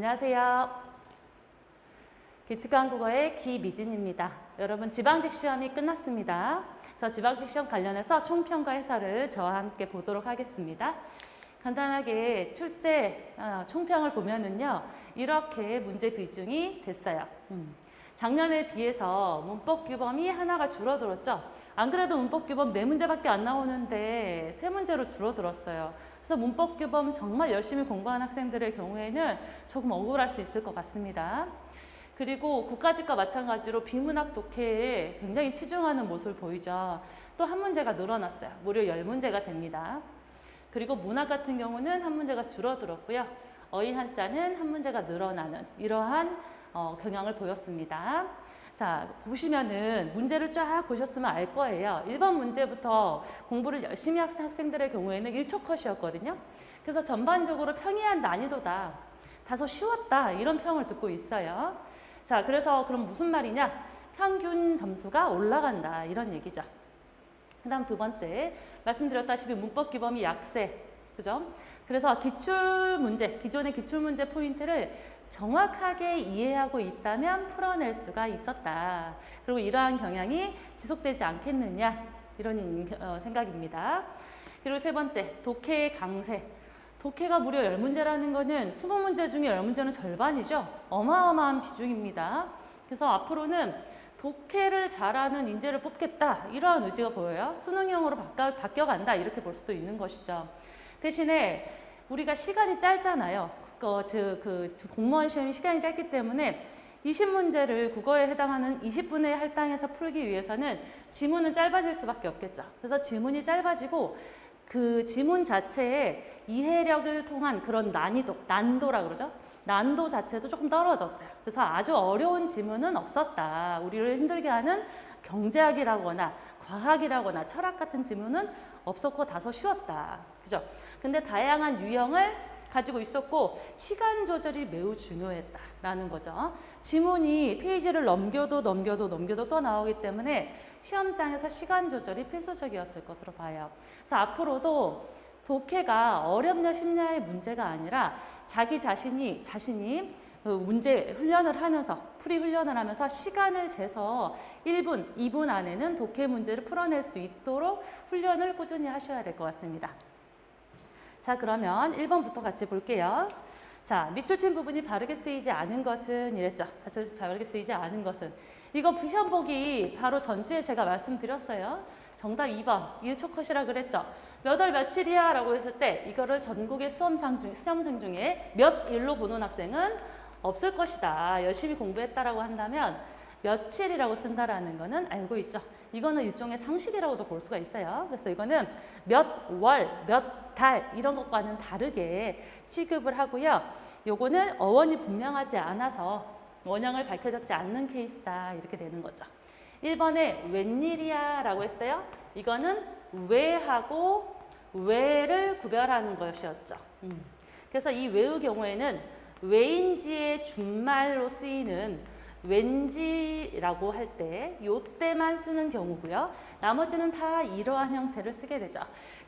안녕하세요. 기특한 국어의 기미진입니다. 여러분 지방직 시험이 끝났습니다. 그래서 지방직 시험 관련해서 총평과 해설을 저와 함께 보도록 하겠습니다. 간단하게 출제 총평을 보면은요, 이렇게 문제 비중이 됐어요. 작년에 비해서 문법 규범이 하나가 줄어들었죠. 안 그래도 문법 규범 4문제밖에 안 나오는데 3문제로 줄어들었어요. 그래서 문법 규범 정말 열심히 공부한 학생들의 경우에는 조금 억울할 수 있을 것 같습니다. 그리고 국가직과 마찬가지로 비문학 독해에 굉장히 치중하는 모습을 보이죠. 또 한 문제가 늘어났어요. 무려 10문제가 됩니다. 그리고 문학 같은 경우는 한 문제가 줄어들었고요. 어휘 한자는 한 문제가 늘어나는 이러한 경향을 보였습니다. 자, 보시면은 문제를 쫙 보셨으면 알 거예요. 1번 문제부터 공부를 열심히 한 학생들의 경우에는 1초 컷이었거든요. 그래서 전반적으로 평이한 난이도다, 다소 쉬웠다, 이런 평을 듣고 있어요. 자, 그래서 그럼 무슨 말이냐? 평균 점수가 올라간다, 이런 얘기죠. 그 다음 두 번째, 말씀드렸다시피 문법 규범이 약세, 그죠? 그래서 기출문제, 기존의 기출문제 포인트를 정확하게 이해하고 있다면 풀어낼 수가 있었다. 그리고 이러한 경향이 지속되지 않겠느냐, 이런 생각입니다. 그리고 세 번째, 독해의 강세. 독해가 무려 10문제라는 거는 20문제 중에 10문제는 절반이죠. 어마어마한 비중입니다. 그래서 앞으로는 독해를 잘하는 인재를 뽑겠다, 이러한 의지가 보여요. 수능형으로 바뀌어간다, 이렇게 볼 수도 있는 것이죠. 대신에 우리가 시간이 짧잖아요. 공무원 시험이 시간이 짧기 때문에 20문제를 국어에 해당하는 20분에 할당해서 풀기 위해서는 지문은 짧아질 수밖에 없겠죠. 그래서 지문이 짧아지고 그 지문 자체의 이해력을 통한 그런 난도라 그러죠. 난도 자체도 조금 떨어졌어요. 그래서 아주 어려운 지문은 없었다. 우리를 힘들게 하는 경제학이라거나 과학이라거나 철학 같은 지문은 없었고 다소 쉬웠다. 그죠? 근데 다양한 유형을 가지고 있었고 시간 조절이 매우 중요했다라는 거죠. 지문이 페이지를 넘겨도 또 나오기 때문에 시험장에서 시간 조절이 필수적이었을 것으로 봐요. 그래서 앞으로도 독해가 어렵냐 쉽냐의 문제가 아니라 자기 자신이 문제 훈련을 하면서, 풀이 훈련을 하면서 시간을 재서 1분, 2분 안에는 독해 문제를 풀어낼 수 있도록 훈련을 꾸준히 하셔야 될 것 같습니다. 자, 그러면 1번부터 같이 볼게요. 자, 밑줄친 부분이 바르게 쓰이지 않은 것은 이랬죠. 바르게 쓰이지 않은 것은. 이거 시험 보기 바로 전주에 제가 말씀드렸어요. 정답 2번, 1초 컷이라 그랬죠. 몇 월 며칠이야? 라고 했을 때 이거를 전국의 수험생 중에 몇 일로 보는 학생은 없을 것이다. 열심히 공부했다라고 한다면 며칠이라고 쓴다라는 거는 알고 있죠. 이거는 일종의 상식이라고도 볼 수가 있어요. 그래서 이거는 몇 월, 몇 달 이런 것과는 다르게 취급을 하고요. 요거는 어원이 분명하지 않아서 원형을 밝혀졌지 않는 케이스다, 이렇게 되는 거죠. 1번에 웬일이야 라고 했어요. 이거는 왜하고 왜를 구별하는 것이었죠. 그래서 이 왜의 경우에는 왜인지의 준말로 쓰이는 왠지라고 할 때 요때만 쓰는 경우고요. 나머지는 다 이러한 형태를 쓰게 되죠.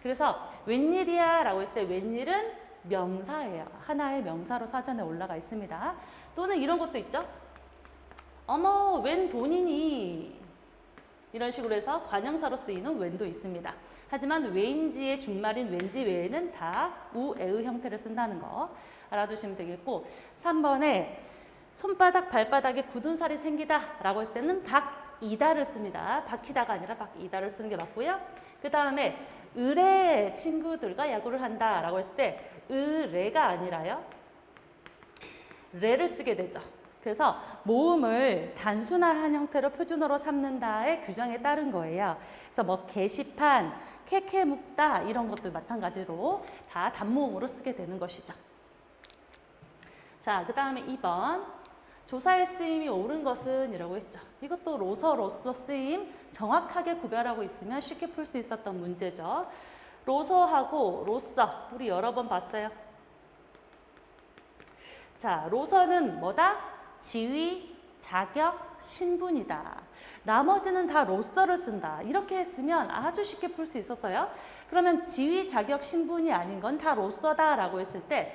그래서 웬일이야 라고 했을 때 웬일은 명사예요. 하나의 명사로 사전에 올라가 있습니다. 또는 이런 것도 있죠. 어머, 웬 돈이니? 이런 식으로 해서 관형사로 쓰이는 웬도 있습니다. 하지만 왜인지의 준말인 왠지 외에는 다 우에의 형태를 쓴다는 거 알아두시면 되겠고, 3번에 손바닥, 발바닥에 굳은 살이 생기다 라고 했을 때는 박이다를 씁니다. 박히다가 아니라 박이다를 쓰는 게 맞고요. 그 다음에 의뢰 친구들과 야구를 한다 라고 했을 때 의뢰가 아니라요, 레를 쓰게 되죠. 그래서 모음을 단순화한 형태로 표준어로 삼는다의 규정에 따른 거예요. 그래서 뭐 게시판, 캐캐 묵다 이런 것도 마찬가지로 다 단모음으로 쓰게 되는 것이죠. 자, 그 다음에 2번. 조사의 쓰임이 옳은 것은 이라고 했죠. 이것도 로서로서 쓰임 정확하게 구별하고 있으면 쉽게 풀 수 있었던 문제죠. 로서하고 로서 우리 여러 번 봤어요. 자, 로서는 뭐다? 지위, 자격, 신분이다. 나머지는 다 로서를 쓴다. 이렇게 했으면 아주 쉽게 풀 수 있었어요. 그러면 지위, 자격, 신분이 아닌 건 다 로서다 라고 했을 때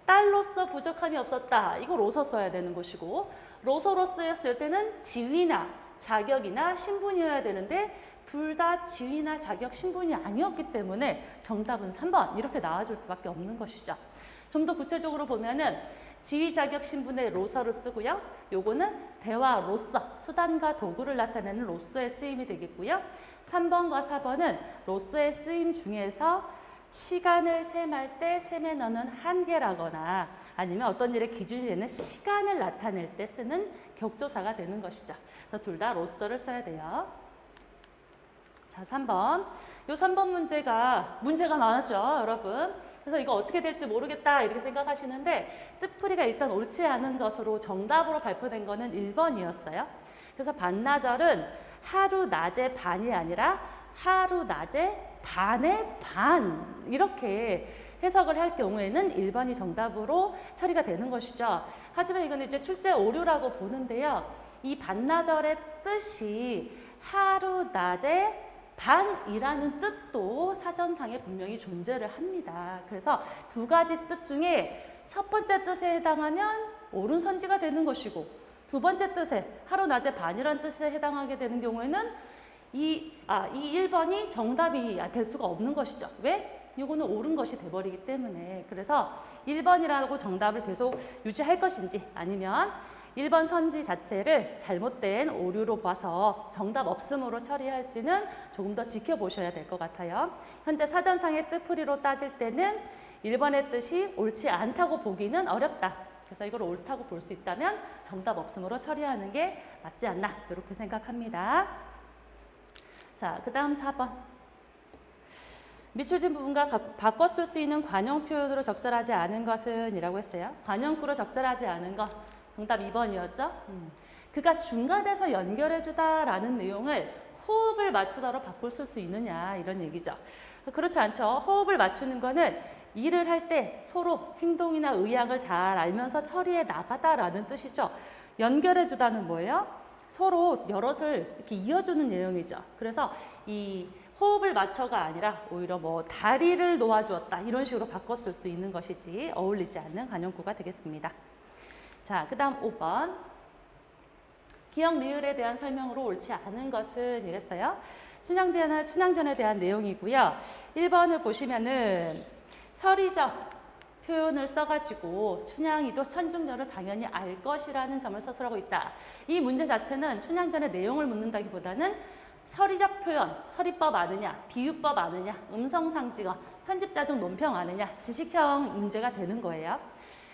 딸로서 부족함이 없었다. 이거 로서 써야 되는 것이고 로서로 쓰였을 때는 지위나 자격이나 신분이어야 되는데 둘 다 지위나 자격, 신분이 아니었기 때문에 정답은 3번 이렇게 나와줄 수밖에 없는 것이죠. 좀 더 구체적으로 보면은 지위, 자격, 신분의 로서를 쓰고요. 요거는 대화로서, 수단과 도구를 나타내는 로서의 쓰임이 되겠고요. 3번과 4번은 로서의 쓰임 중에서 시간을 셈할 때 셈에 넣는 한계라거나 아니면 어떤 일의 기준이 되는 시간을 나타낼 때 쓰는 격조사가 되는 것이죠. 그래서 둘 다 로서를 써야 돼요. 자, 3번. 요 3번 문제가 많았죠, 여러분. 그래서 이거 어떻게 될지 모르겠다 이렇게 생각하시는데 뜻풀이가 일단 옳지 않은 것으로 정답으로 발표된 거는 1번이었어요. 그래서 반나절은 하루 낮에 반이 아니라 하루 낮에 반의 반 이렇게 해석을 할 경우에는 1번이 정답으로 처리가 되는 것이죠. 하지만 이건 이제 출제 오류라고 보는데요. 이 반나절의 뜻이 하루 낮에 반이라는 뜻도 사전상에 분명히 존재를 합니다. 그래서 두 가지 뜻 중에 첫 번째 뜻에 해당하면 옳은 선지가 되는 것이고 두 번째 뜻에 하루 낮에 반이라는 뜻에 해당하게 되는 경우에는 이 1번이 정답이 될 수가 없는 것이죠. 왜? 이거는 옳은 것이 돼버리기 때문에. 그래서 1번이라고 정답을 계속 유지할 것인지 아니면 1번 선지 자체를 잘못된 오류로 봐서 정답 없음으로 처리할지는 조금 더 지켜보셔야 될 것 같아요. 현재 사전상의 뜻풀이로 따질 때는 1번의 뜻이 옳지 않다고 보기는 어렵다. 그래서 이걸 옳다고 볼 수 있다면 정답 없음으로 처리하는 게 맞지 않나 이렇게 생각합니다. 자, 그 다음 4번. 미추진 부분과 바꿔 쓸 수 있는 관용 표현으로 적절하지 않은 것은 이라고 했어요. 관용구로 적절하지 않은 것. 정답 2번이었죠. 그가 중간에서 연결해주다라는 내용을 호흡을 맞추다로 바꿀 수 있느냐 이런 얘기죠. 그렇지 않죠. 호흡을 맞추는 거는 일을 할 때 서로 행동이나 의향을 잘 알면서 처리해 나가다라는 뜻이죠. 연결해주다는 뭐예요? 서로 여럿을 이렇게 이어주는 내용이죠. 그래서 이 호흡을 맞춰가 아니라 오히려 뭐 다리를 놓아주었다 이런 식으로 바꿔 쓸 수 있는 것이지 어울리지 않는 관용구가 되겠습니다. 자, 그 다음 5번. 기역 리을에 대한 설명으로 옳지 않은 것은 이랬어요. 춘향전에 대한 내용이고요. 1번을 보시면은 서리적 표현을 써가지고 춘향이도 천중전을 당연히 알 것이라는 점을 서술하고 있다. 이 문제 자체는 춘향전의 내용을 묻는다기보다는 서리적 표현, 서리법 아느냐, 비유법 아느냐, 음성상징어, 편집자적 논평 아느냐, 지식형 문제가 되는 거예요.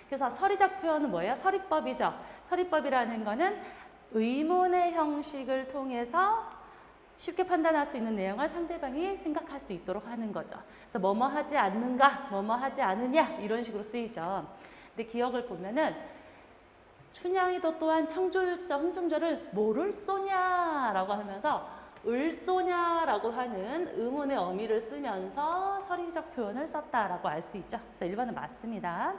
그래서 서리적 표현은 뭐예요? 서리법이죠. 서리법이라는 거는 의문의 형식을 통해서 쉽게 판단할 수 있는 내용을 상대방이 생각할 수 있도록 하는 거죠. 그래서 뭐뭐 하지 않는가, 뭐뭐 하지 않으냐 이런 식으로 쓰이죠. 근데 기억을 보면은 춘향이도 또한 청조유자 훈중절을 뭐를 쏘냐라고 하면서 을 쏘냐라고 하는 의문의 어미를 쓰면서 서리적 표현을 썼다라고 알 수 있죠. 그래서 1번은 맞습니다.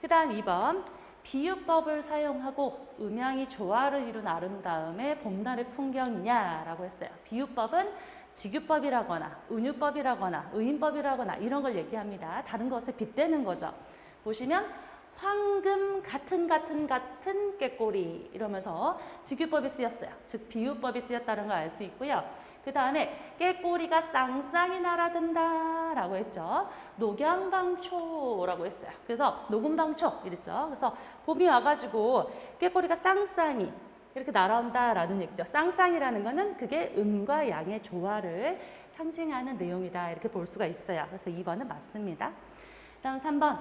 그 다음 2번. 비유법을 사용하고 음양이 조화를 이룬 아름다움의 봄날의 풍경이냐라고 했어요. 비유법은 직유법이라거나 은유법이라거나 의인법이라거나 이런 걸 얘기합니다. 다른 것에 빗대는 거죠. 보시면 황금 같은 꾀꼬리 이러면서 직유법이 쓰였어요. 즉 비유법이 쓰였다는 걸 알 수 있고요. 그 다음에 꾀꼬리가 쌍쌍이 날아든다 라고 했죠. 녹양방초라고 했어요. 그래서 녹음방초 이랬죠. 그래서 봄이 와가지고 꾀꼬리가 쌍쌍이 이렇게 날아온다 라는 얘기죠. 쌍쌍이라는 거는 그게 음과 양의 조화를 상징하는 내용이다 이렇게 볼 수가 있어요. 그래서 2번은 맞습니다. 다음 3번.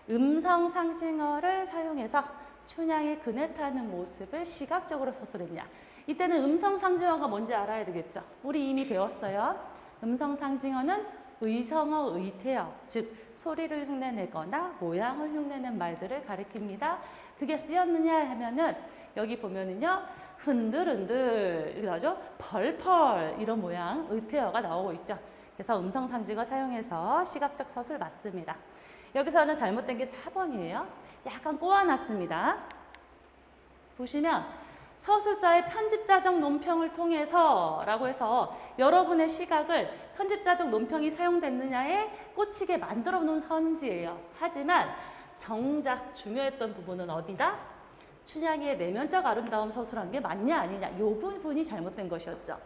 음성 상징어를 사용해서 춘향의 그네 타는 모습을 시각적으로 서술했냐. 이때는 음성 상징어가 뭔지 알아야 되겠죠. 우리 이미 배웠어요. 음성 상징어는 의성어, 의태어, 즉 소리를 흉내내거나 모양을 흉내낸 말들을 가리킵니다. 그게 쓰였느냐 하면은 여기 보면은요. 흔들흔들 이렇게 나오죠. 펄펄 이런 모양 의태어가 나오고 있죠. 그래서 음성 상징어 사용해서 시각적 서술 맞습니다. 여기서는 잘못된 게 4번이에요. 약간 꼬아놨습니다. 보시면 서술자의 편집자적 논평을 통해서 라고 해서 여러분의 시각을 편집자적 논평이 사용됐느냐에 꽂히게 만들어 놓은 선지예요. 하지만 정작 중요했던 부분은 어디다? 춘향이의 내면적 아름다움 서술한 게 맞냐 아니냐 이 부분이 잘못된 것이었죠.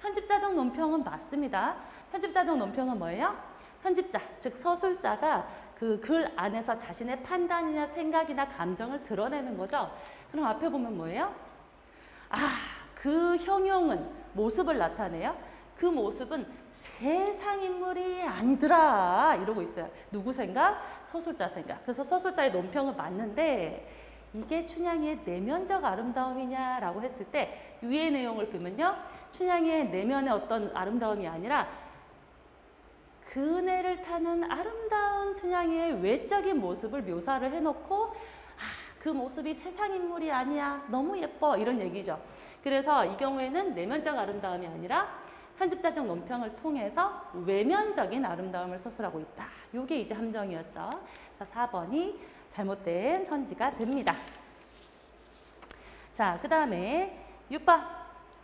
편집자적 논평은 맞습니다. 편집자적 논평은 뭐예요? 편집자, 즉 서술자가 그 글 안에서 자신의 판단이나 생각이나 감정을 드러내는 거죠. 그럼 앞에 보면 뭐예요? 아, 그 형용은 모습을 나타내요. 그 모습은 세상 인물이 아니더라 이러고 있어요. 누구 생각? 서술자 생각. 그래서 서술자의 논평은 맞는데 이게 춘향이의 내면적 아름다움이냐라고 했을 때 위의 내용을 보면요. 춘향이의 내면의 어떤 아름다움이 아니라 그네를 타는 아름다운 춘향이의 외적인 모습을 묘사를 해놓고 그 모습이 세상 인물이 아니야. 너무 예뻐. 이런 얘기죠. 그래서 이 경우에는 내면적 아름다움이 아니라 편집자적 논평을 통해서 외면적인 아름다움을 서술하고 있다. 이게 이제 함정이었죠. 그래서 4번이 잘못된 선지가 됩니다. 자, 그 다음에 6번.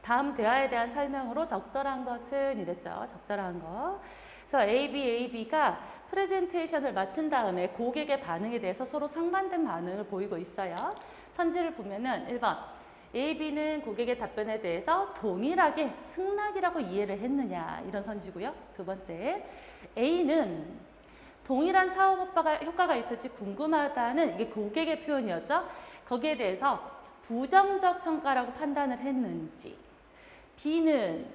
다음 대화에 대한 설명으로 적절한 것은 이랬죠. 적절한 거. 그래서 AB가 프레젠테이션을 마친 다음에 고객의 반응에 대해서 서로 상반된 반응을 보이고 있어요. 선지를 보면은 1번. AB는 고객의 답변에 대해서 동일하게 승낙이라고 이해를 했느냐 이런 선지고요. 두 번째, A는 동일한 사업 효과가 있을지 궁금하다는 이게 고객의 표현이었죠. 거기에 대해서 부정적 평가라고 판단을 했는지, B는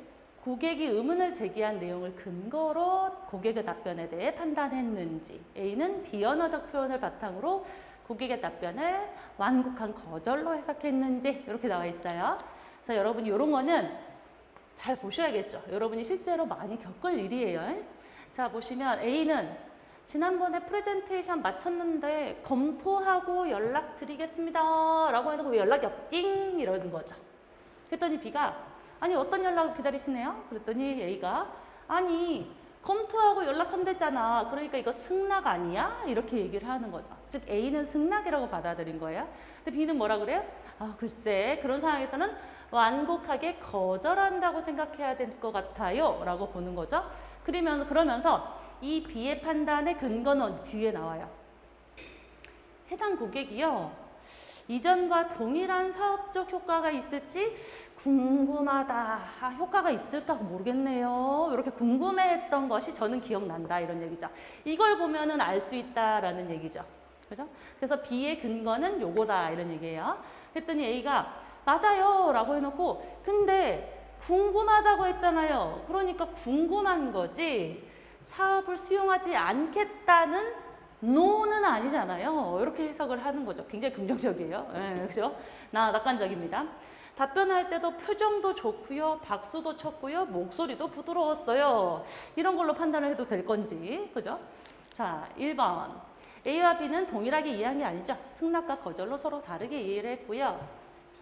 고객이 의문을 제기한 내용을 근거로 고객의 답변에 대해 판단했는지, A는 비언어적 표현을 바탕으로 고객의 답변을 완곡한 거절로 해석했는지 이렇게 나와 있어요. 그래서 여러분이 이런 거는 잘 보셔야겠죠. 여러분이 실제로 많이 겪을 일이에요. 자, 보시면 A는 지난번에 프레젠테이션 마쳤는데 검토하고 연락드리겠습니다 라고 해놓고 왜 연락이 없징 이러는 거죠. 그랬더니 B가 아니 어떤 연락을 기다리시네요? 그랬더니 A가 아니 검토하고 연락한댔잖아. 그러니까 이거 승낙 아니야? 이렇게 얘기를 하는 거죠. 즉 A는 승낙이라고 받아들인 거예요. 근데 B는 뭐라 그래요? 아 글쎄 그런 상황에서는 완곡하게 거절한다고 생각해야 될 것 같아요 라고 보는 거죠. 그러면서 이 B의 판단의 근거는 뒤에 나와요. 해당 고객이요. 이전과 동일한 사업적 효과가 있을지 궁금하다. 효과가 있을까 모르겠네요. 이렇게 궁금해했던 것이 저는 기억난다. 이런 얘기죠. 이걸 보면은 알 수 있다라는 얘기죠. 그죠? 그래서 B의 근거는 요거다. 이런 얘기예요. 그랬더니 A가 맞아요. 라고 해놓고 근데 궁금하다고 했잖아요. 그러니까 궁금한 거지 사업을 수용하지 않겠다는 노는 아니잖아요. 이렇게 해석을 하는 거죠. 굉장히 긍정적이에요. 네, 그렇죠? 낙관적입니다. 답변할 때도 표정도 좋고요. 박수도 쳤고요. 목소리도 부드러웠어요. 이런 걸로 판단을 해도 될 건지. 그죠? 자, 1번. A와 B는 동일하게 이해한 게 아니죠. 승낙과 거절로 서로 다르게 이해를 했고요.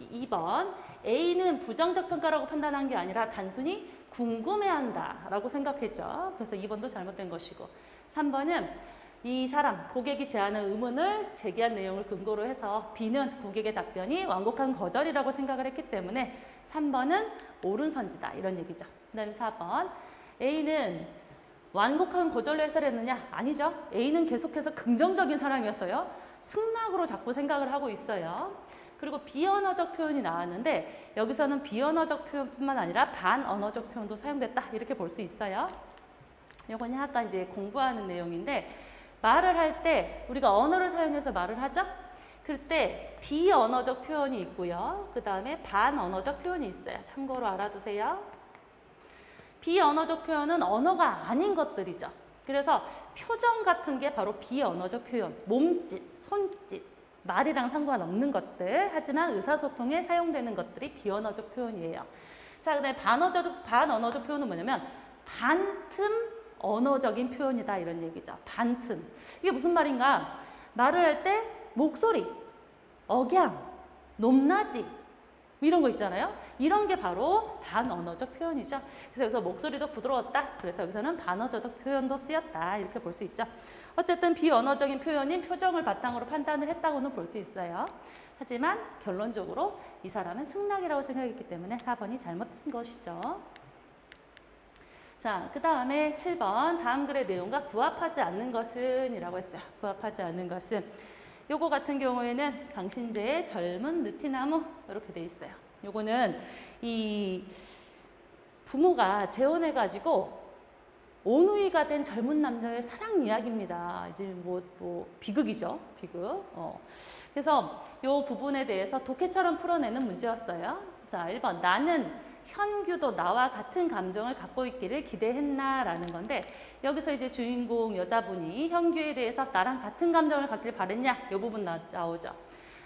2번. A는 부정적 평가라고 판단한 게 아니라 단순히 궁금해한다 라고 생각했죠. 그래서 2번도 잘못된 것이고 3번은 이 사람, 고객이 제안한 의문을 제기한 내용을 근거로 해서 B는 고객의 답변이 완곡한 거절이라고 생각을 했기 때문에 3번은 옳은 선지다 이런 얘기죠. 그 다음에 4번 A는 완곡한 거절로 해설했느냐? 아니죠. A는 계속해서 긍정적인 사람이었어요. 승낙으로 자꾸 생각을 하고 있어요. 그리고 비언어적 표현이 나왔는데 여기서는 비언어적 표현뿐만 아니라 반언어적 표현도 사용됐다 이렇게 볼 수 있어요. 이건 약간 이제 공부하는 내용인데 말을 할 때 우리가 언어를 사용해서 말을 하죠. 그때 비언어적 표현이 있고요. 그 다음에 반언어적 표현이 있어요. 참고로 알아두세요. 비언어적 표현은 언어가 아닌 것들이죠. 그래서 표정 같은 게 바로 비언어적 표현, 몸짓, 손짓, 말이랑 상관없는 것들, 하지만 의사소통에 사용되는 것들이 비언어적 표현이에요. 자, 그다음에 반언어적 표현은 뭐냐면 반틈 언어적인 표현이다 이런 얘기죠. 반틈. 이게 무슨 말인가? 말을 할 때 목소리, 억양, 높낮이 이런 거 있잖아요. 이런 게 바로 반언어적 표현이죠. 그래서 여기서 목소리도 부드러웠다. 그래서 여기서는 반언어적 표현도 쓰였다. 이렇게 볼 수 있죠. 어쨌든 비언어적인 표현인 표정을 바탕으로 판단을 했다고는 볼 수 있어요. 하지만 결론적으로 이 사람은 승낙이라고 생각했기 때문에 4번이 잘못된 것이죠. 자, 그 다음에 7번 다음 글의 내용과 부합하지 않는 것은 이라고 했어요. 부합하지 않는 것은 요거 같은 경우에는 강신재의 젊은 느티나무 이렇게 돼 있어요. 요거는 이 부모가 재혼해가지고 오누이가 된 젊은 남자의 사랑 이야기입니다. 이제 비극이죠. 비극. 그래서 요 부분에 대해서 독해처럼 풀어내는 문제였어요. 자, 1번. 나는 현규도 나와 같은 감정을 갖고 있기를 기대했나? 라는 건데, 여기서 이제 주인공 여자분이 현규에 대해서 나랑 같은 감정을 갖길 바랬냐? 이 부분 나오죠.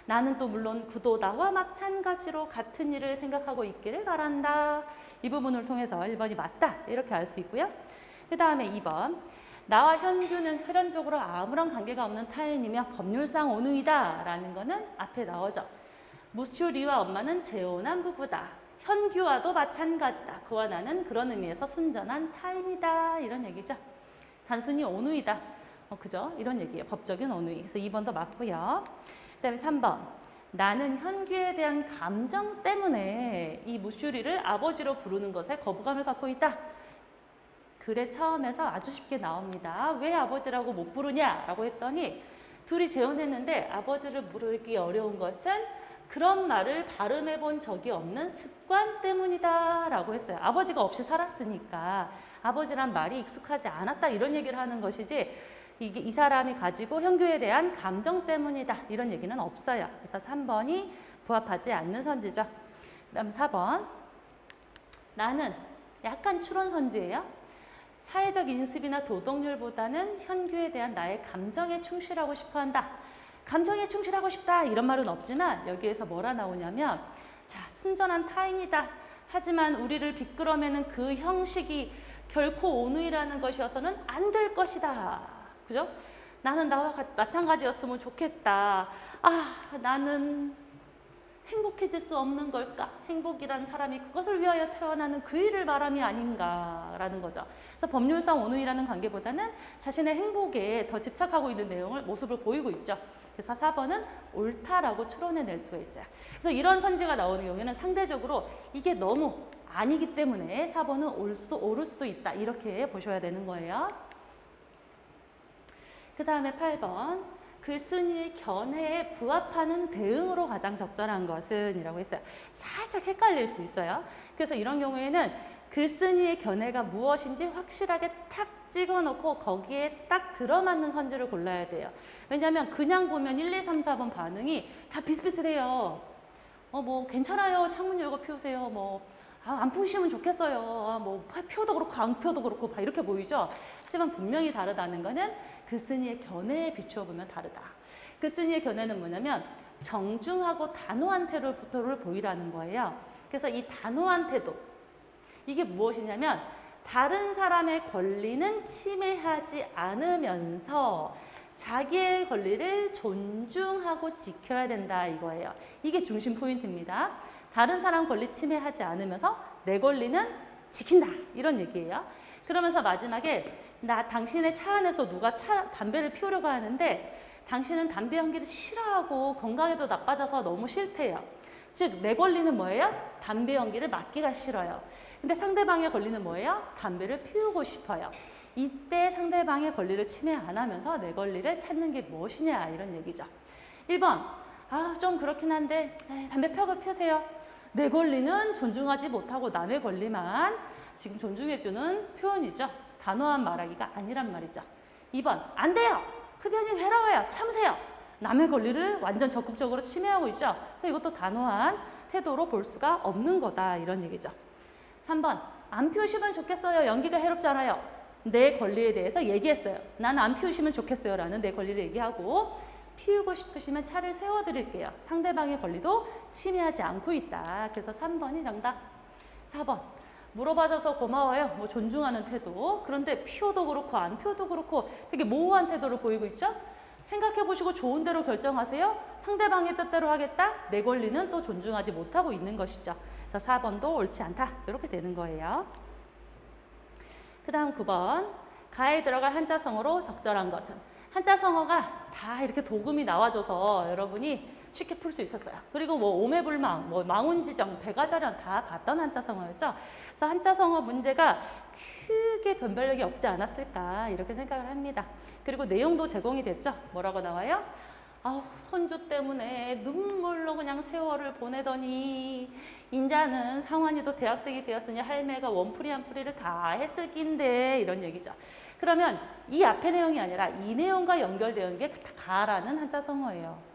나는 또 물론 그도 나와 마찬가지로 같은 일을 생각하고 있기를 바란다. 이 부분을 통해서 1번이 맞다. 이렇게 알 수 있고요. 그 다음에 2번. 나와 현규는 혈연적으로 아무런 관계가 없는 타인이며 법률상 오누이다. 라는 거는 앞에 나오죠. 무슈리와 엄마는 재혼한 부부다. 현규와도 마찬가지다. 그와 나는 그런 의미에서 순전한 타인이다. 이런 얘기죠. 단순히 오누이다. 그죠? 이런 얘기예요. 법적인 오누이. 그래서 2번도 맞고요. 그 다음에 3번. 나는 현규에 대한 감정 때문에 이 무슈리를 아버지로 부르는 것에 거부감을 갖고 있다. 글의 처음에서 아주 쉽게 나옵니다. 왜 아버지라고 못 부르냐라고 했더니 둘이 재혼했는데 아버지를 부르기 어려운 것은 그런 말을 발음해 본 적이 없는 습관 때문이다 라고 했어요. 아버지가 없이 살았으니까 아버지란 말이 익숙하지 않았다 이런 얘기를 하는 것이지 이게 이 사람이 가지고 현규에 대한 감정 때문이다 이런 얘기는 없어요. 그래서 3번이 부합하지 않는 선지죠. 그 다음 4번. 나는 약간 추론선지예요. 사회적 인습이나 도덕률보다는 현규에 대한 나의 감정에 충실하고 싶어한다. 감정에 충실하고 싶다 이런 말은 없지만 여기에서 뭐라 나오냐면 자, 순전한 타인이다. 하지만 우리를 비끄러매는 그 형식이 결코 오누이라는 것이어서는 안 될 것이다. 그죠? 나는 나와 마찬가지였으면 좋겠다. 아, 나는 행복해질 수 없는 걸까? 행복이란 사람이 그것을 위하여 태어나는 그 일을 말함이 아닌가라는 거죠. 그래서 법률상 오누이라는 관계보다는 자신의 행복에 더 집착하고 있는 내용을 모습을 보이고 있죠. 그래서 4번은 옳다라고 추론해낼 수가 있어요. 그래서 이런 선지가 나오는 경우에는 상대적으로 이게 너무 아니기 때문에 4번은 옳을 수도 있다. 이렇게 보셔야 되는 거예요. 그 다음에 8번. 글쓴이의 견해에 부합하는 대응으로 가장 적절한 것은 이라고 했어요. 살짝 헷갈릴 수 있어요. 그래서 이런 경우에는 글쓴이의 견해가 무엇인지 확실하게 탁 찍어놓고 거기에 딱 들어맞는 선지를 골라야 돼요. 왜냐하면 그냥 보면 1, 2, 3, 4번 반응이 다 비슷비슷해요. 뭐 괜찮아요. 창문 열고 피우세요. 안 피우시면 좋겠어요. 표도 그렇고 앙표도 그렇고 이렇게 보이죠. 하지만 분명히 다르다는 거는 글쓴이의 견해에 비추어 보면 다르다. 글쓴이의 견해는 뭐냐면 정중하고 단호한 태도를 보이라는 거예요. 그래서 이 단호한 태도 이게 무엇이냐면 다른 사람의 권리는 침해하지 않으면서 자기의 권리를 존중하고 지켜야 된다 이거예요. 이게 중심 포인트입니다. 다른 사람 권리 침해하지 않으면서 내 권리는 지킨다 이런 얘기예요. 그러면서 마지막에 당신의 차 안에서 누가 담배를 피우려고 하는데 당신은 담배 연기를 싫어하고 건강에도 나빠져서 너무 싫대요. 즉 내 권리는 뭐예요? 담배 연기를 맡기가 싫어요. 근데 상대방의 권리는 뭐예요? 담배를 피우고 싶어요. 이때 상대방의 권리를 침해 안 하면서 내 권리를 찾는 게 무엇이냐 이런 얘기죠. 1번 좀 그렇긴 한데 담배 피우세요. 내 권리는 존중하지 못하고 남의 권리만 지금 존중해주는 표현이죠. 단호한 말하기가 아니란 말이죠. 2번 안 돼요. 흡연이 괴로워요. 참으세요. 남의 권리를 완전 적극적으로 침해하고 있죠. 그래서 이것도 단호한 태도로 볼 수가 없는 거다 이런 얘기죠. 3번 안 피우시면 좋겠어요. 연기가 해롭잖아요. 내 권리에 대해서 얘기했어요. 난 안 피우시면 좋겠어요 라는 내 권리를 얘기하고 피우고 싶으시면 차를 세워드릴게요. 상대방의 권리도 침해하지 않고 있다. 그래서 3번이 정답. 4번 물어봐줘서 고마워요. 존중하는 태도. 그런데 피워도 그렇고 안 피워도 그렇고 되게 모호한 태도를 보이고 있죠. 생각해보시고 좋은 대로 결정하세요. 상대방의 뜻대로 하겠다. 내 권리는 또 존중하지 못하고 있는 것이죠. 그래서 4번도 옳지 않다. 이렇게 되는 거예요. 그 다음 9번 가에 들어갈 한자성어로 적절한 것은 한자성어가 다 이렇게 도금이 나와줘서 여러분이 쉽게 풀 수 있었어요. 그리고 뭐 오매불망, 뭐 망운지정, 백아자련 다 봤던 한자성어였죠. 그래서 한자성어 문제가 크게 변별력이 없지 않았을까 이렇게 생각을 합니다. 그리고 내용도 제공이 됐죠. 뭐라고 나와요? 아우, 손주 때문에 눈물로 그냥 세월을 보내더니 인자는 상환이도 대학생이 되었으니 할매가 원풀이 한 풀이를 다 했을 낀데 이런 얘기죠. 그러면 이 앞의 내용이 아니라 이 내용과 연결되는 게 가라는 한자성어예요.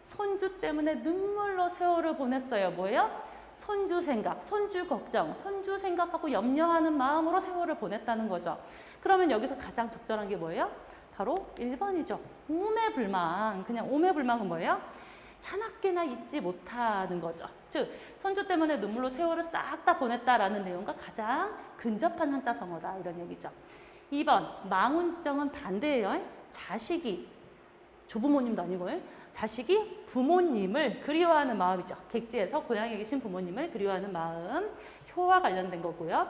손주 때문에 눈물로 세월을 보냈어요. 뭐예요? 손주 생각, 손주 걱정, 손주 생각하고 염려하는 마음으로 세월을 보냈다는 거죠. 그러면 여기서 가장 적절한 게 뭐예요? 바로 1번이죠. 오매불망. 그냥 오매불망은 뭐예요? 차납게나 잊지 못하는 거죠. 즉 손주 때문에 눈물로 세월을 싹 다 보냈다라는 내용과 가장 근접한 한자성어다 이런 얘기죠. 2번 망운지정은 반대예요. 자식이 조부모님도 아니고요. 자식이 부모님을 그리워하는 마음이죠. 객지에서 고향에 계신 부모님을 그리워하는 마음, 효와 관련된 거고요.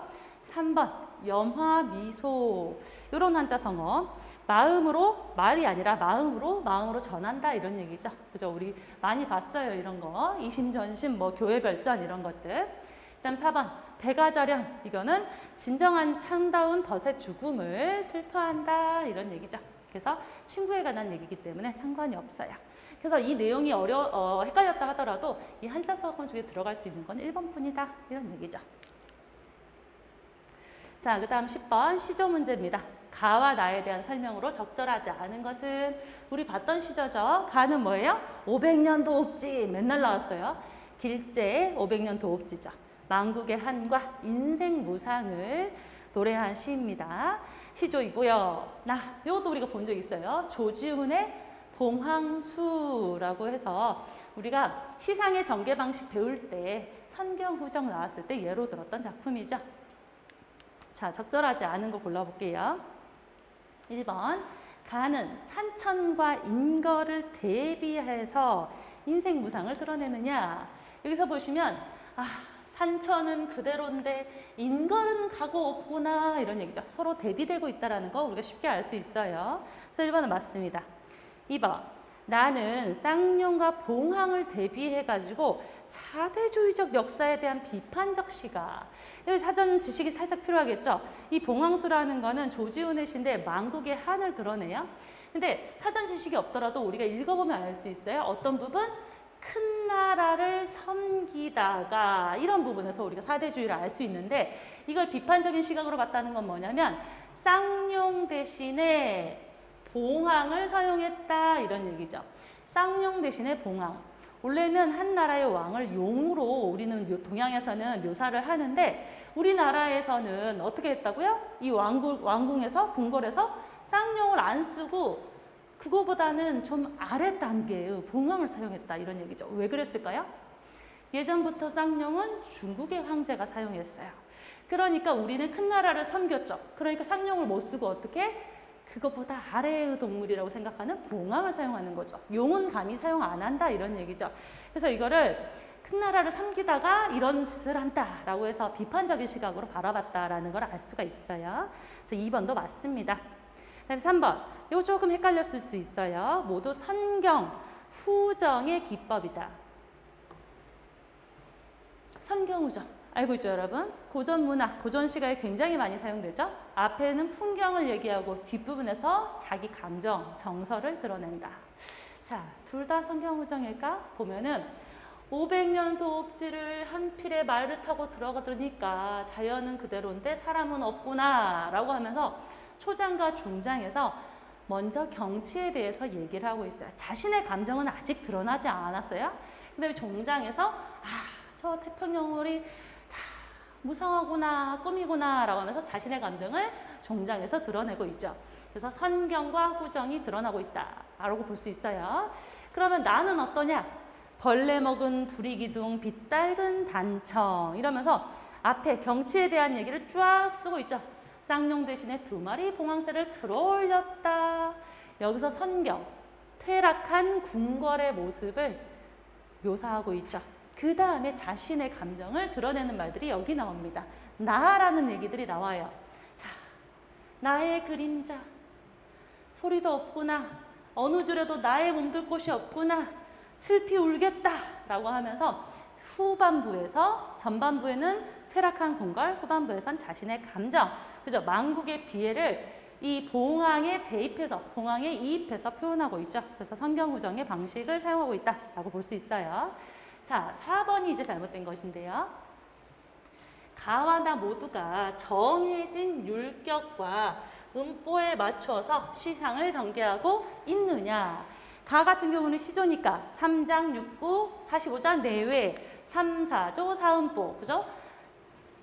3번 염화미소 이런 한자성어 마음으로 말이 아니라 마음으로 전한다 이런 얘기죠. 그죠? 우리 많이 봤어요 이런 거 이심전심 뭐 교회별전 이런 것들. 그다음 4번 백아자련 이거는 진정한 참다운 벗의 죽음을 슬퍼한다 이런 얘기죠. 그래서 친구에 관한 얘기이기 때문에 상관이 없어요. 그래서 이 내용이 헷갈렸다 하더라도 이 한자성어 중에 들어갈 수 있는 건 1번뿐이다 이런 얘기죠. 자, 그 다음 10번 시조 문제입니다. 가와 나에 대한 설명으로 적절하지 않은 것은 우리 봤던 시조죠. 가는 뭐예요? 500년 도읍지 맨날 나왔어요. 길제 500년 도읍지죠. 망국의 한과 인생 무상을 노래한 시입니다. 시조이고요. 이것도 우리가 본 적 있어요. 조지훈의 봉황수라고 해서 우리가 시상의 전개 방식 배울 때 선경후정 나왔을 때 예로 들었던 작품이죠. 자, 적절하지 않은 거 골라볼게요. 1번 가는 산천과 인거를 대비해서 인생 무상을 드러내느냐. 여기서 보시면 산천은 그대로인데 인거는 가고 없구나 이런 얘기죠. 서로 대비되고 있다는 거 우리가 쉽게 알 수 있어요. 그래서 1번은 맞습니다. 2번 나는 쌍용과 봉황을 대비해가지고 사대주의적 역사에 대한 비판적 시각. 여기 사전 지식이 살짝 필요하겠죠. 이 봉황수라는 거는 조지훈의 시인데 망국의 한을 드러내요. 근데 사전 지식이 없더라도 우리가 읽어보면 알 수 있어요. 어떤 부분? 큰 나라를 섬기다가 이런 부분에서 우리가 사대주의를 알 수 있는데 이걸 비판적인 시각으로 봤다는 건 뭐냐면 쌍용 대신에 봉황을 사용했다 이런 얘기죠. 쌍용 대신에 봉황. 원래는 한 나라의 왕을 용으로 우리는 동양에서는 묘사를 하는데 우리나라에서는 어떻게 했다고요? 이 왕궁에서 궁궐에서 쌍용을 안 쓰고 그거보다는 좀 아래 단계의 봉황을 사용했다 이런 얘기죠. 왜 그랬을까요? 예전부터 쌍용은 중국의 황제가 사용했어요. 그러니까 우리는 큰 나라를 섬겼죠. 그러니까 쌍용을 못 쓰고 어떻게? 그것보다 아래의 동물이라고 생각하는 봉황을 사용하는 거죠. 용은 감히 사용 안 한다 이런 얘기죠. 그래서 이거를 큰 나라를 섬기다가 이런 짓을 한다라고 해서 비판적인 시각으로 바라봤다라는 걸 알 수가 있어요. 그래서 2번도 맞습니다. 그다음에 3번. 이거 조금 헷갈렸을 수 있어요. 모두 선경, 후정의 기법이다. 선경후정. 알고 있죠, 여러분? 고전 문학, 고전 시가에 굉장히 많이 사용되죠? 앞에는 풍경을 얘기하고 뒷부분에서 자기 감정, 정서를 드러낸다. 자, 둘 다 선경후정일까? 보면은 500년 도읍지를 한 필에 말을 타고 들어가더니까 자연은 그대로인데 사람은 없구나 라고 하면서 초장과 중장에서 먼저 경치에 대해서 얘기를 하고 있어요. 자신의 감정은 아직 드러나지 않았어요. 근데 종장에서 저 태평양물이 다 무상하구나, 꿈이구나 라고 하면서 자신의 감정을 종장에서 드러내고 있죠. 그래서 선경과 후정이 드러나고 있다 라고 볼 수 있어요. 그러면 나는 어떠냐? 벌레 먹은 두리기둥, 빛달근 단청 이러면서 앞에 경치에 대한 얘기를 쫙 쓰고 있죠. 쌍용 대신에 2마리 봉황새를 들어올렸다. 여기서 선경, 퇴락한 궁궐의 모습을 묘사하고 있죠. 그 다음에 자신의 감정을 드러내는 말들이 여기 나옵니다. 나라는 얘기들이 나와요. 자, 나의 그림자, 소리도 없구나. 어느 줄에도 나의 몸둘 곳이 없구나. 슬피 울겠다라고 하면서 후반부에서 전반부에는 쇠락한 궁궐, 후반부에선 자신의 감정, 그죠? 망국의 비애를 이 봉황에 대입해서, 봉황에 이입해서 표현하고 있죠. 그래서 성경구정의 방식을 사용하고 있다라고 볼 수 있어요. 자, 4번이 이제 잘못된 것인데요. 가와 나 모두가 정해진 율격과 음보에 맞추어서 시상을 전개하고 있느냐. 가 같은 경우는 시조니까 3장 6구 45장 내외 3, 4조 4음보, 그죠?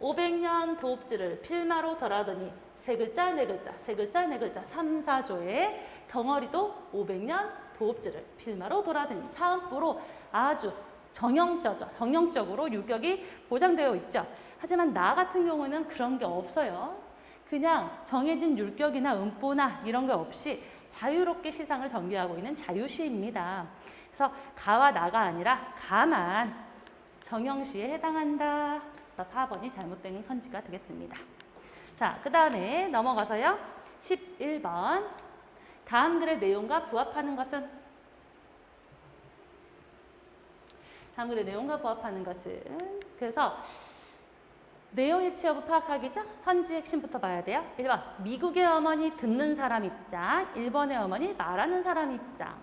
500년 도읍지를 필마로 덜하더니 세 글자 네 글자 세 글자 네 글자 3, 4조의 덩어리도 500년 도읍지를 필마로 덜하더니 4음보로 아주 정형적으로 율격이 보장되어 있죠. 하지만 나 같은 경우는 그런 게 없어요. 그냥 정해진 율격이나 음보나 이런 게 없이 자유롭게 시상을 전개하고 있는 자유시입니다. 그래서 가와 나가 아니라 가만 정형시에 해당한다. 그래서 4번이 잘못된 선지가 되겠습니다. 자, 그 다음에 넘어가서요. 11번. 다음 글의 내용과 부합하는 것은? 다음 글의 내용과 부합하는 것은? 그래서 내용의 취업을 파악하기죠. 선지 핵심부터 봐야 돼요. 1번 미국의 어머니 듣는 사람 입장, 1번의 어머니 말하는 사람 입장.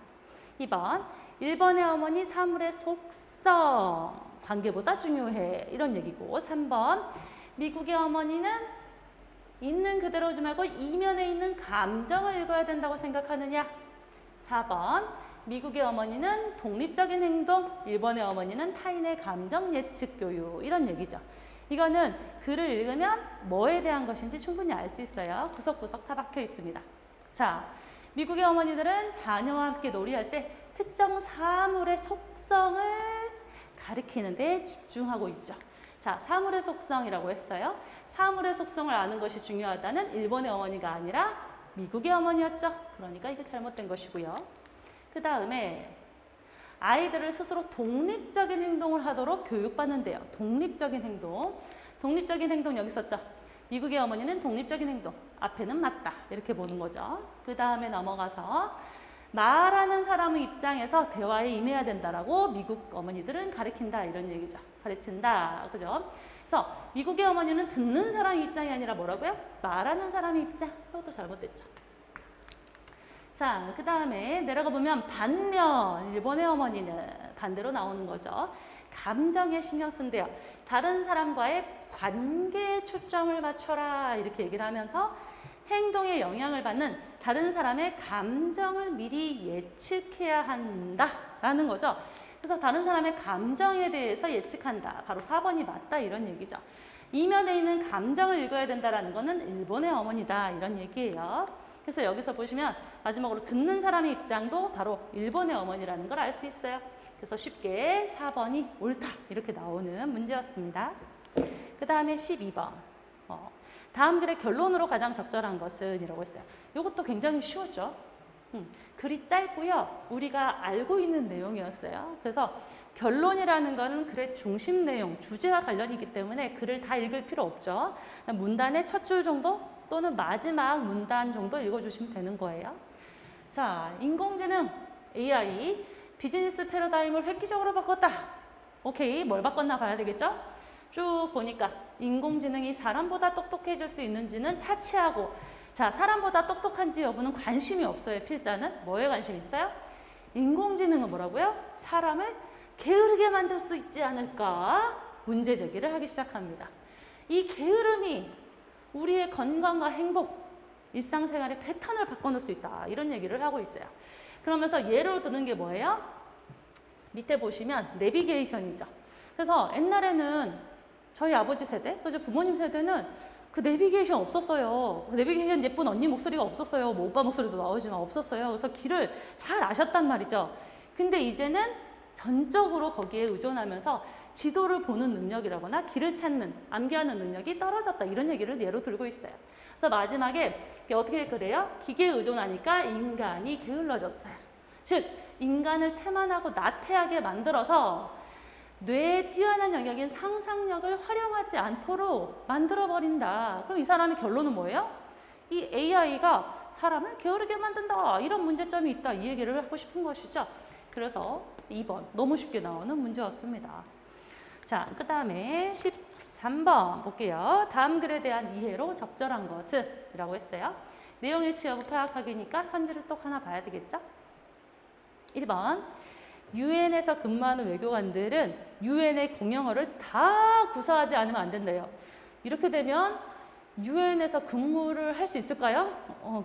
2번 일본의 어머니 사물의 속성, 관계보다 중요해, 이런 얘기고. 3번 미국의 어머니는 있는 그대로 오지 말고 이면에 있는 감정을 읽어야 된다고 생각하느냐. 4번 미국의 어머니는 독립적인 행동, 일본의 어머니는 타인의 감정 예측 교육, 이런 얘기죠. 이거는 글을 읽으면 뭐에 대한 것인지 충분히 알 수 있어요. 구석구석 다 박혀 있습니다. 자, 미국의 어머니들은 자녀와 함께 놀이할 때 특정 사물의 속성을 가리키는 데 집중하고 있죠. 자, 사물의 속성이라고 했어요. 사물의 속성을 아는 것이 중요하다는 일본의 어머니가 아니라 미국의 어머니였죠. 그러니까 이거 잘못된 것이고요. 그 다음에 아이들을 스스로 독립적인 행동을 하도록 교육받는데요. 독립적인 행동. 독립적인 행동 여기 있었죠. 미국의 어머니는 독립적인 행동. 앞에는 맞다. 이렇게 보는 거죠. 그 다음에 넘어가서 말하는 사람의 입장에서 대화에 임해야 된다라고 미국 어머니들은 가르친다. 이런 얘기죠. 가르친다. 그죠? 그래서 미국의 어머니는 듣는 사람의 입장이 아니라 뭐라고요? 말하는 사람의 입장. 이것도 잘못됐죠. 자, 그 다음에 내려가 보면 반면 일본의 어머니는 반대로 나오는 거죠. 감정에 신경 쓴대요. 다른 사람과의 관계에 초점을 맞춰라, 이렇게 얘기를 하면서 행동에 영향을 받는 다른 사람의 감정을 미리 예측해야 한다라는 거죠. 그래서 다른 사람의 감정에 대해서 예측한다. 바로 4번이 맞다, 이런 얘기죠. 이면에 있는 감정을 읽어야 된다라는 거는 일본의 어머니다, 이런 얘기예요. 그래서 여기서 보시면 마지막으로 듣는 사람의 입장도 바로 일본의 어머니라는 걸 알 수 있어요. 그래서 쉽게 4번이 옳다, 이렇게 나오는 문제였습니다. 그 다음에 12번. 다음 글의 결론으로 가장 적절한 것은 이라고 했어요. 이것도 굉장히 쉬웠죠. 글이 짧고요. 우리가 알고 있는 내용이었어요. 그래서 결론이라는 거는 글의 중심 내용, 주제와 관련이기 때문에 글을 다 읽을 필요 없죠. 문단의 첫 줄 정도 또는 마지막 문단 정도 읽어주시면 되는 거예요. 자, 인공지능 AI 비즈니스 패러다임을 획기적으로 바꿨다. 오케이, 뭘 바꿨나 봐야 되겠죠? 쭉 보니까 인공지능이 사람보다 똑똑해질 수 있는지는 차치하고, 자, 사람보다 똑똑한지 여부는 관심이 없어요. 필자는 뭐에 관심 있어요? 인공지능은 뭐라고요? 사람을 게으르게 만들 수 있지 않을까? 문제 제기를 하기 시작합니다. 이 게으름이 우리의 건강과 행복, 일상생활의 패턴을 바꿔놓을 수 있다, 이런 얘기를 하고 있어요. 그러면서 예로 드는 게 뭐예요? 밑에 보시면 내비게이션이죠. 그래서 옛날에는 저희 아버지 세대, 그죠? 부모님 세대는 그 내비게이션 없었어요. 그 내비게이션 예쁜 언니 목소리가 없었어요. 뭐 오빠 목소리도 나오지만 없었어요. 그래서 길을 잘 아셨단 말이죠. 근데 이제는 전적으로 거기에 의존하면서 지도를 보는 능력이라거나 길을 찾는, 암기하는 능력이 떨어졌다, 이런 얘기를 예로 들고 있어요. 그래서 마지막에 어떻게 그래요? 기계에 의존하니까 인간이 게을러졌어요. 즉, 인간을 태만하고 나태하게 만들어서 뇌의 뛰어난 영역인 상상력을 활용하지 않도록 만들어버린다. 그럼 이 사람의 결론은 뭐예요? 이 AI가 사람을 게으르게 만든다, 이런 문제점이 있다, 이 얘기를 하고 싶은 것이죠. 그래서 2번 너무 쉽게 나오는 문제였습니다. 자, 그 다음에 13번 볼게요. 다음 글에 대한 이해로 적절한 것은? 이라고 했어요. 내용 일치 여부 파악하기니까 선지를 또 하나 봐야 되겠죠? 1번 유엔에서 근무하는 외교관들은 유엔의 공용어를 다 구사하지 않으면 안 된대요. 이렇게 되면 유엔에서 근무를 할 수 있을까요?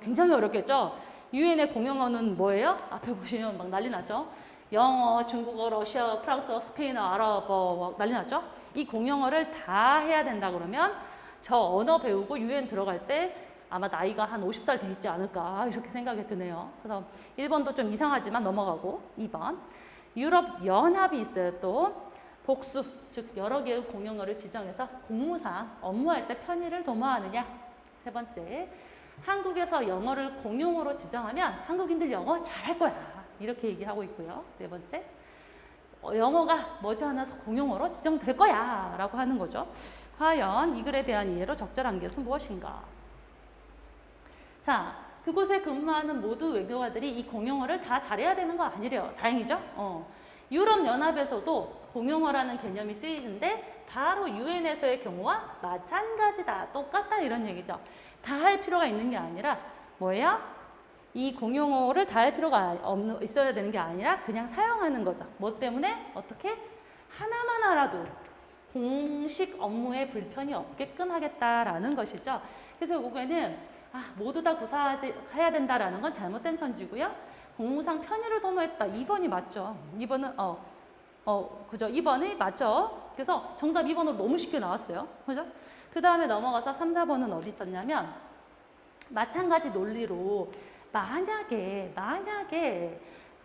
굉장히 어렵겠죠? 유엔의 공용어는 뭐예요? 앞에 보시면 막 난리 났죠? 영어, 중국어, 러시아, 프랑스어, 스페인어, 아랍어 난리 났죠? 이 공용어를 다 해야 된다 그러면 저 언어 배우고 유엔 들어갈 때 아마 나이가 한 50살 돼 있지 않을까 이렇게 생각이 드네요. 그래서 1번도 좀 이상하지만 넘어가고 2번 유럽 연합이 있어요. 또 복수, 즉 여러 개의 공용어를 지정해서 공무상 업무할 때 편의를 도모하느냐. 세 번째, 한국에서 영어를 공용어로 지정하면 한국인들 영어 잘할 거야. 이렇게 얘기하고 있고요. 네 번째, 영어가 머지않아서 공용어로 지정될 거야 라고 하는 거죠. 과연 이 글에 대한 이해로 적절한 것은 무엇인가? 자, 그곳에 근무하는 모두 외교관들이 이 공용어를 다 잘해야 되는 거 아니래요. 다행이죠? 유럽연합에서도 공용어라는 개념이 쓰이는데 바로 유엔에서의 경우와 마찬가지다. 똑같다 이런 얘기죠. 다 할 필요가 있는 게 아니라 뭐예요? 이 공용어를 다 할 필요가 있어야 되는 게 아니라 그냥 사용하는 거죠. 뭐 때문에? 어떻게? 하나만 알아도 공식 업무에 불편이 없게끔 하겠다라는 것이죠. 그래서 요거는 모두 다 구사해야 된다라는 건 잘못된 선지고요. 공무상 편의를 도모했다. 2번이 맞죠. 2번은 그죠? 2번이 맞죠. 그래서 정답 2번으로 너무 쉽게 나왔어요. 그죠? 그 다음에 넘어가서 3, 4번은 어디 있었냐면 마찬가지 논리로 만약에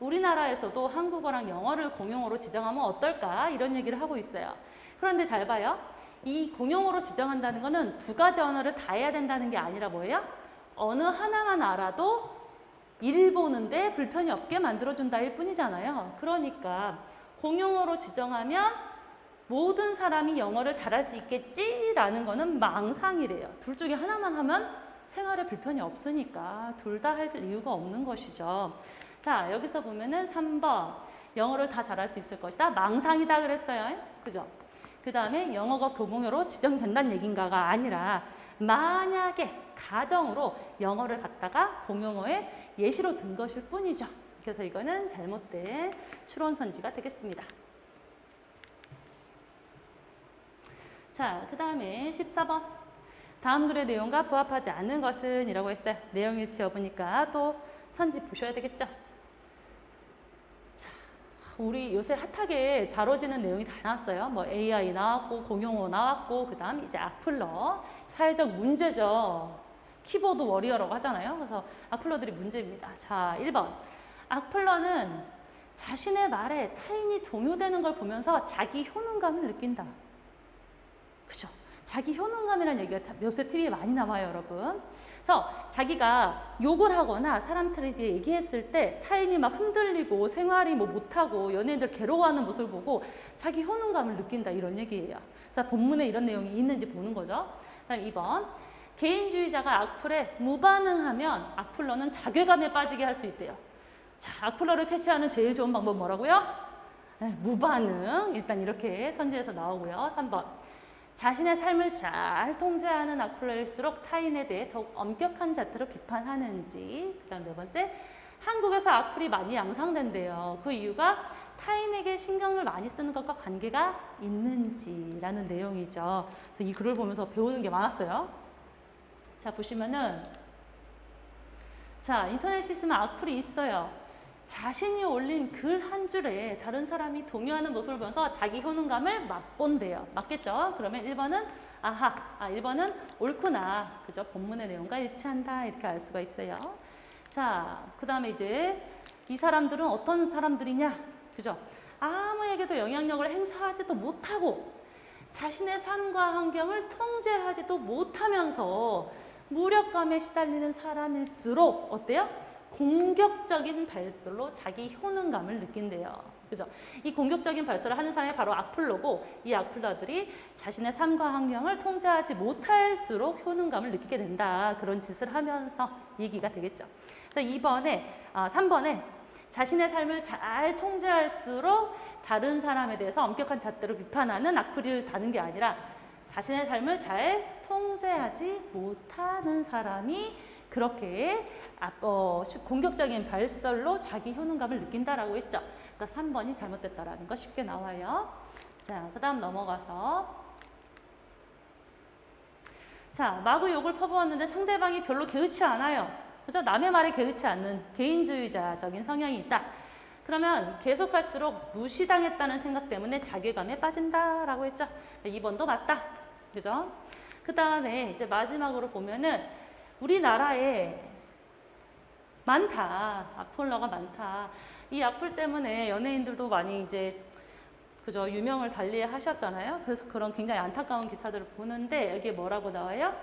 우리나라에서도 한국어랑 영어를 공용어로 지정하면 어떨까? 이런 얘기를 하고 있어요. 그런데 잘 봐요. 이 공용어로 지정한다는 거는 두 가지 언어를 다 해야 된다는 게 아니라 뭐예요? 어느 하나만 알아도 일 보는데 불편이 없게 만들어준다일 뿐이잖아요. 그러니까 공용어로 지정하면 모든 사람이 영어를 잘할 수 있겠지라는 거는 망상이래요. 둘 중에 하나만 하면 생활에 불편이 없으니까 둘 다 할 이유가 없는 것이죠. 자, 여기서 보면은 3번 영어를 다 잘할 수 있을 것이다. 망상이다 그랬어요. 그죠? 그 다음에 영어가 공용어로 지정된다는 얘기인가가 아니라 만약에 가정으로 영어를 갖다가 공용어의 예시로 든 것일 뿐이죠. 그래서 이거는 잘못된 추론선지가 되겠습니다. 자, 그 다음에 14번. 다음 글의 내용과 부합하지 않는 것은? 이라고 했어요. 내용 일치 여부니까 또 선지 보셔야 되겠죠. 자, 우리 요새 핫하게 다뤄지는 내용이 다 나왔어요. 뭐 AI 나왔고, 공용어 나왔고, 그 다음 이제 악플러. 사회적 문제죠. 키보드 워리어라고 하잖아요. 그래서 악플러들이 문제입니다. 자, 1번. 악플러는 자신의 말에 타인이 동요되는 걸 보면서 자기 효능감을 느낀다. 그죠? 자기 효능감이라는 얘기가 요새 TV에 많이 나와요, 여러분. 그래서 자기가 욕을 하거나 사람들에게 얘기했을 때 타인이 막 흔들리고 생활이 뭐 못하고 연예인들 괴로워하는 모습을 보고 자기 효능감을 느낀다, 이런 얘기예요. 그래서 본문에 이런 내용이 있는지 보는 거죠. 그다음 2번. 개인주의자가 악플에 무반응하면 악플러는 자괴감에 빠지게 할 수 있대요. 자, 악플러를 퇴치하는 제일 좋은 방법 뭐라고요? 무반응. 일단 이렇게 선지에서 나오고요. 3번. 자신의 삶을 잘 통제하는 악플러일수록 타인에 대해 더욱 엄격한 자태로 비판하는지. 그 다음 네 번째, 한국에서 악플이 많이 양상된대요. 그 이유가 타인에게 신경을 많이 쓰는 것과 관계가 있는지라는 내용이죠. 그래서 이 글을 보면서 배우는 게 많았어요. 자, 보시면은 자, 인터넷에 있으면 악플이 있어요. 자신이 올린 글 한 줄에 다른 사람이 동요하는 모습을 보면서 자기 효능감을 맛본대요. 맞겠죠? 그러면 1번은 1번은 옳구나. 그죠? 본문의 내용과 일치한다. 이렇게 알 수가 있어요. 자, 그 다음에 이제 이 사람들은 어떤 사람들이냐? 그죠? 아무에게도 영향력을 행사하지도 못하고 자신의 삶과 환경을 통제하지도 못하면서 무력감에 시달리는 사람일수록 어때요? 공격적인 발설로 자기 효능감을 느낀대요. 그죠? 이 공격적인 발설을 하는 사람이 바로 악플러고 이 악플러들이 자신의 삶과 환경을 통제하지 못할수록 효능감을 느끼게 된다. 그런 짓을 하면서 얘기가 되겠죠. 그래서 3번에 자신의 삶을 잘 통제할수록 다른 사람에 대해서 엄격한 잣대로 비판하는 악플을 다는 게 아니라 자신의 삶을 잘 통제하지 못하는 사람이 그렇게 공격적인 발설로 자기 효능감을 느낀다라고 했죠. 그러니까 3번이 잘못됐다라는 거 쉽게 나와요. 자, 그 다음 넘어가서 자, 마구 욕을 퍼부었는데 상대방이 별로 개의치 않아요. 그죠? 남의 말에 개의치 않는 개인주의자적인 성향이 있다. 그러면 계속할수록 무시당했다는 생각 때문에 자괴감에 빠진다라고 했죠. 2번도 맞다. 그죠? 그 다음에 이제 마지막으로 보면은 우리나라에 많다. 악플러가 많다. 이 악플 때문에 연예인들도 많이 이제 그죠? 유명을 달리 하셨잖아요. 그래서 그런 굉장히 안타까운 기사들을 보는데 여기에 뭐라고 나와요?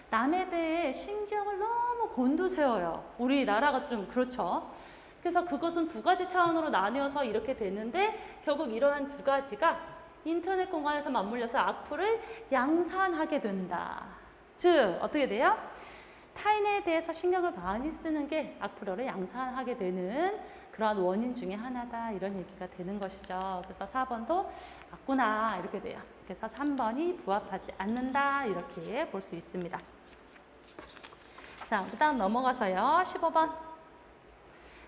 남에 대해 신경을 너무 곤두세워요. 우리나라가 좀 그렇죠. 그래서 그것은 두 가지 차원으로 나뉘어서 이렇게 되는데 결국 이러한 두 가지가 인터넷 공간에서 맞물려서 악플을 양산하게 된다. 즉 어떻게 돼요? 타인에 대해서 신경을 많이 쓰는 게 악플러를 양산하게 되는 그러한 원인 중에 하나다. 이런 얘기가 되는 것이죠. 그래서 4번도 맞구나 이렇게 돼요. 그래서 3번이 부합하지 않는다. 이렇게 볼 수 있습니다. 자, 그 다음 넘어가서요. 15번.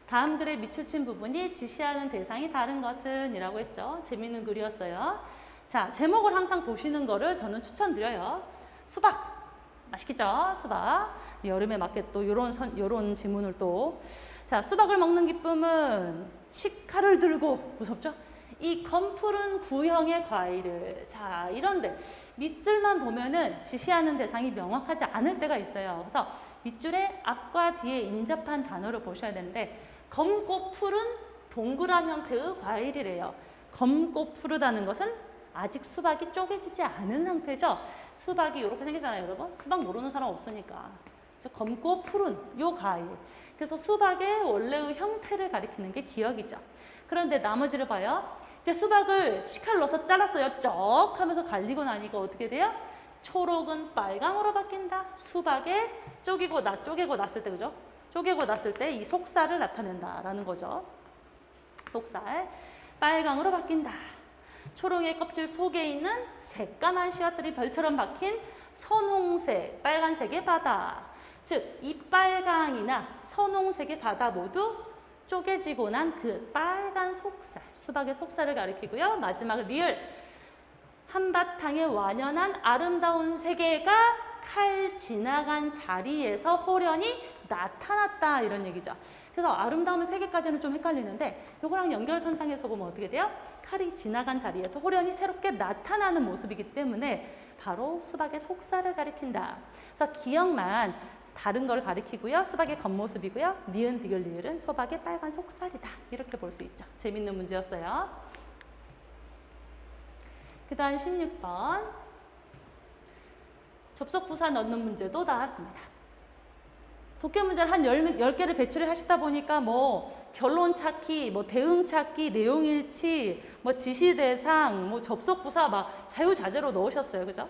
다음 글에 밑줄친 부분이 지시하는 대상이 다른 것은 이라고 했죠. 재미있는 글이었어요. 자, 제목을 항상 보시는 거를 저는 추천드려요. 수박. 맛있겠죠? 수박. 여름에 맞게 또 요런 지문을 또. 자, 수박을 먹는 기쁨은 식칼을 들고 무섭죠? 이 검푸른 구형의 과일을. 자, 이런데 밑줄만 보면은 지시하는 대상이 명확하지 않을 때가 있어요. 그래서 밑줄에 앞과 뒤에 인접한 단어를 보셔야 되는데 검고 푸른 동그란 형태의 과일이래요. 검고 푸르다는 것은 아직 수박이 쪼개지지 않은 상태죠. 수박이 이렇게 생기잖아요, 여러분. 수박 모르는 사람 없으니까. 검고 푸른 요 과일. 그래서 수박의 원래의 형태를 가리키는 게 기억이죠. 그런데 나머지를 봐요. 이제 수박을 식칼 넣어서 잘랐어요. 쩍 하면서 갈리고 나니까 어떻게 돼요? 초록은 빨강으로 바뀐다. 수박에 쪼개고 났을 때, 그죠? 쪼개고 났을 때 이 속살을 나타낸다라는 거죠. 속살. 빨강으로 바뀐다. 초록의 껍질 속에 있는 새까만 씨앗들이 별처럼 박힌 선홍색, 빨간색의 바다. 즉, 이 빨강이나 선홍색의 바다 모두 쪼개지고 난 그 빨간 속살, 수박의 속살을 가리키고요. 마지막 리을. 한바탕의 완연한 아름다운 세계가 칼 지나간 자리에서 호련히 나타났다. 이런 얘기죠. 그래서 아름다운 세계까지는 좀 헷갈리는데 이거랑 연결선상에서 보면 어떻게 돼요? 칼이 지나간 자리에서 호련히 새롭게 나타나는 모습이기 때문에 바로 수박의 속살을 가리킨다. 그래서 기억만 다른 걸 가리키고요. 수박의 겉모습이고요. 니은, 디귿, 리을은 수박의 빨간 속살이다. 이렇게 볼 수 있죠. 재밌는 문제였어요. 그 다음 16번. 접속부사 넣는 문제도 나왔습니다. 독해 문제를 한 10개를 배치를 하시다 보니까 뭐 결론 찾기, 뭐 대응 찾기, 내용 일치, 뭐 지시 대상, 뭐 접속부사 막 자유자재로 넣으셨어요. 그죠?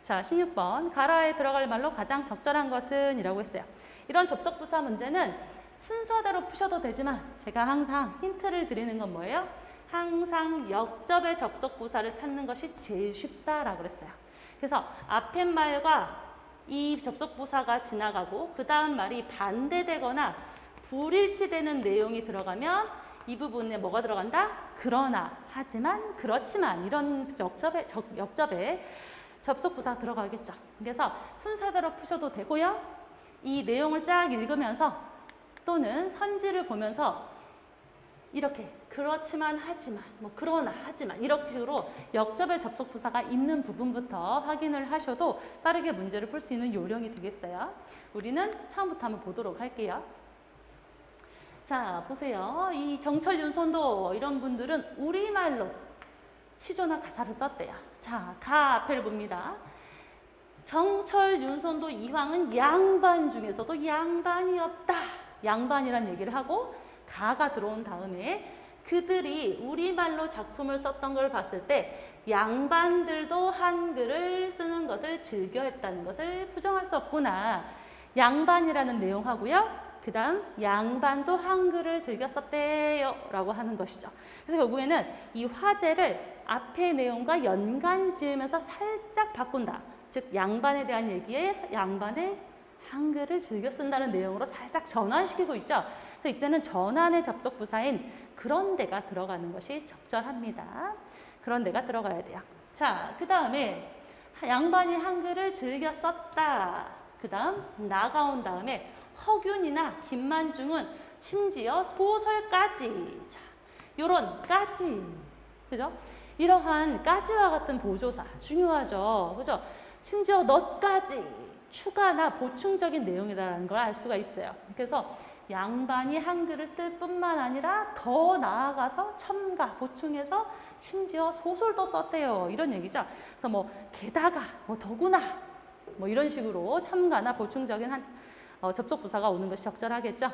자, 16번. 가라에 들어갈 말로 가장 적절한 것은 이라고 했어요. 이런 접속부사 문제는 순서대로 푸셔도 되지만 제가 항상 힌트를 드리는 건 뭐예요? 항상 역접의 접속부사를 찾는 것이 제일 쉽다라고 그랬어요. 그래서 앞에 말과 이 접속부사가 지나가고 그 다음 말이 반대되거나 불일치되는 내용이 들어가면 이 부분에 뭐가 들어간다? 그러나, 하지만, 그렇지만 이런 역접의 접속부사가 들어가겠죠. 그래서 순서대로 푸셔도 되고요. 이 내용을 쫙 읽으면서 또는 선지를 보면서 이렇게 그렇지만 하지만 뭐 그러나 하지만 이런 식으로 역접의 접속부사가 있는 부분부터 확인을 하셔도 빠르게 문제를 풀 수 있는 요령이 되겠어요. 우리는 처음부터 한번 보도록 할게요. 자, 보세요. 이 정철, 윤선도 이런 분들은 우리말로 시조나 가사를 썼대요. 자, 가 앞에를 봅니다. 정철, 윤선도, 이황은 양반 중에서도 양반이 없다. 양반이란 얘기를 하고 가가 들어온 다음에 그들이 우리말로 작품을 썼던 걸 봤을 때 양반들도 한글을 쓰는 것을 즐겨했다는 것을 부정할 수 없구나. 양반이라는 내용하고요. 그 다음 양반도 한글을 즐겨 썼대요 라고 하는 것이죠. 그래서 결국에는 이 화제를 앞의 내용과 연관 지으면서 살짝 바꾼다. 즉 양반에 대한 얘기에 양반의 한글을 즐겨 쓴다는 내용으로 살짝 전환시키고 있죠. 그래서 이때는 전환의 접속 부사인 그런 데가 들어가는 것이 적절합니다. 그런 데가 들어가야 돼요. 자, 그 다음에 양반이 한글을 즐겨 썼다. 그 다음 나가온 다음에 허균이나 김만중은 심지어 소설까지. 자, 요런 까지. 그죠? 이러한 까지와 같은 보조사 중요하죠. 그죠? 심지어 너까지 추가나 보충적인 내용이라는 걸 알 수가 있어요. 그래서 양반이 한글을 쓸 뿐만 아니라 더 나아가서 첨가, 보충해서 심지어 소설도 썼대요. 이런 얘기죠. 그래서 뭐 게다가, 뭐 더구나, 뭐 이런 식으로 첨가나 보충적인 접속 부사가 오는 것이 적절하겠죠.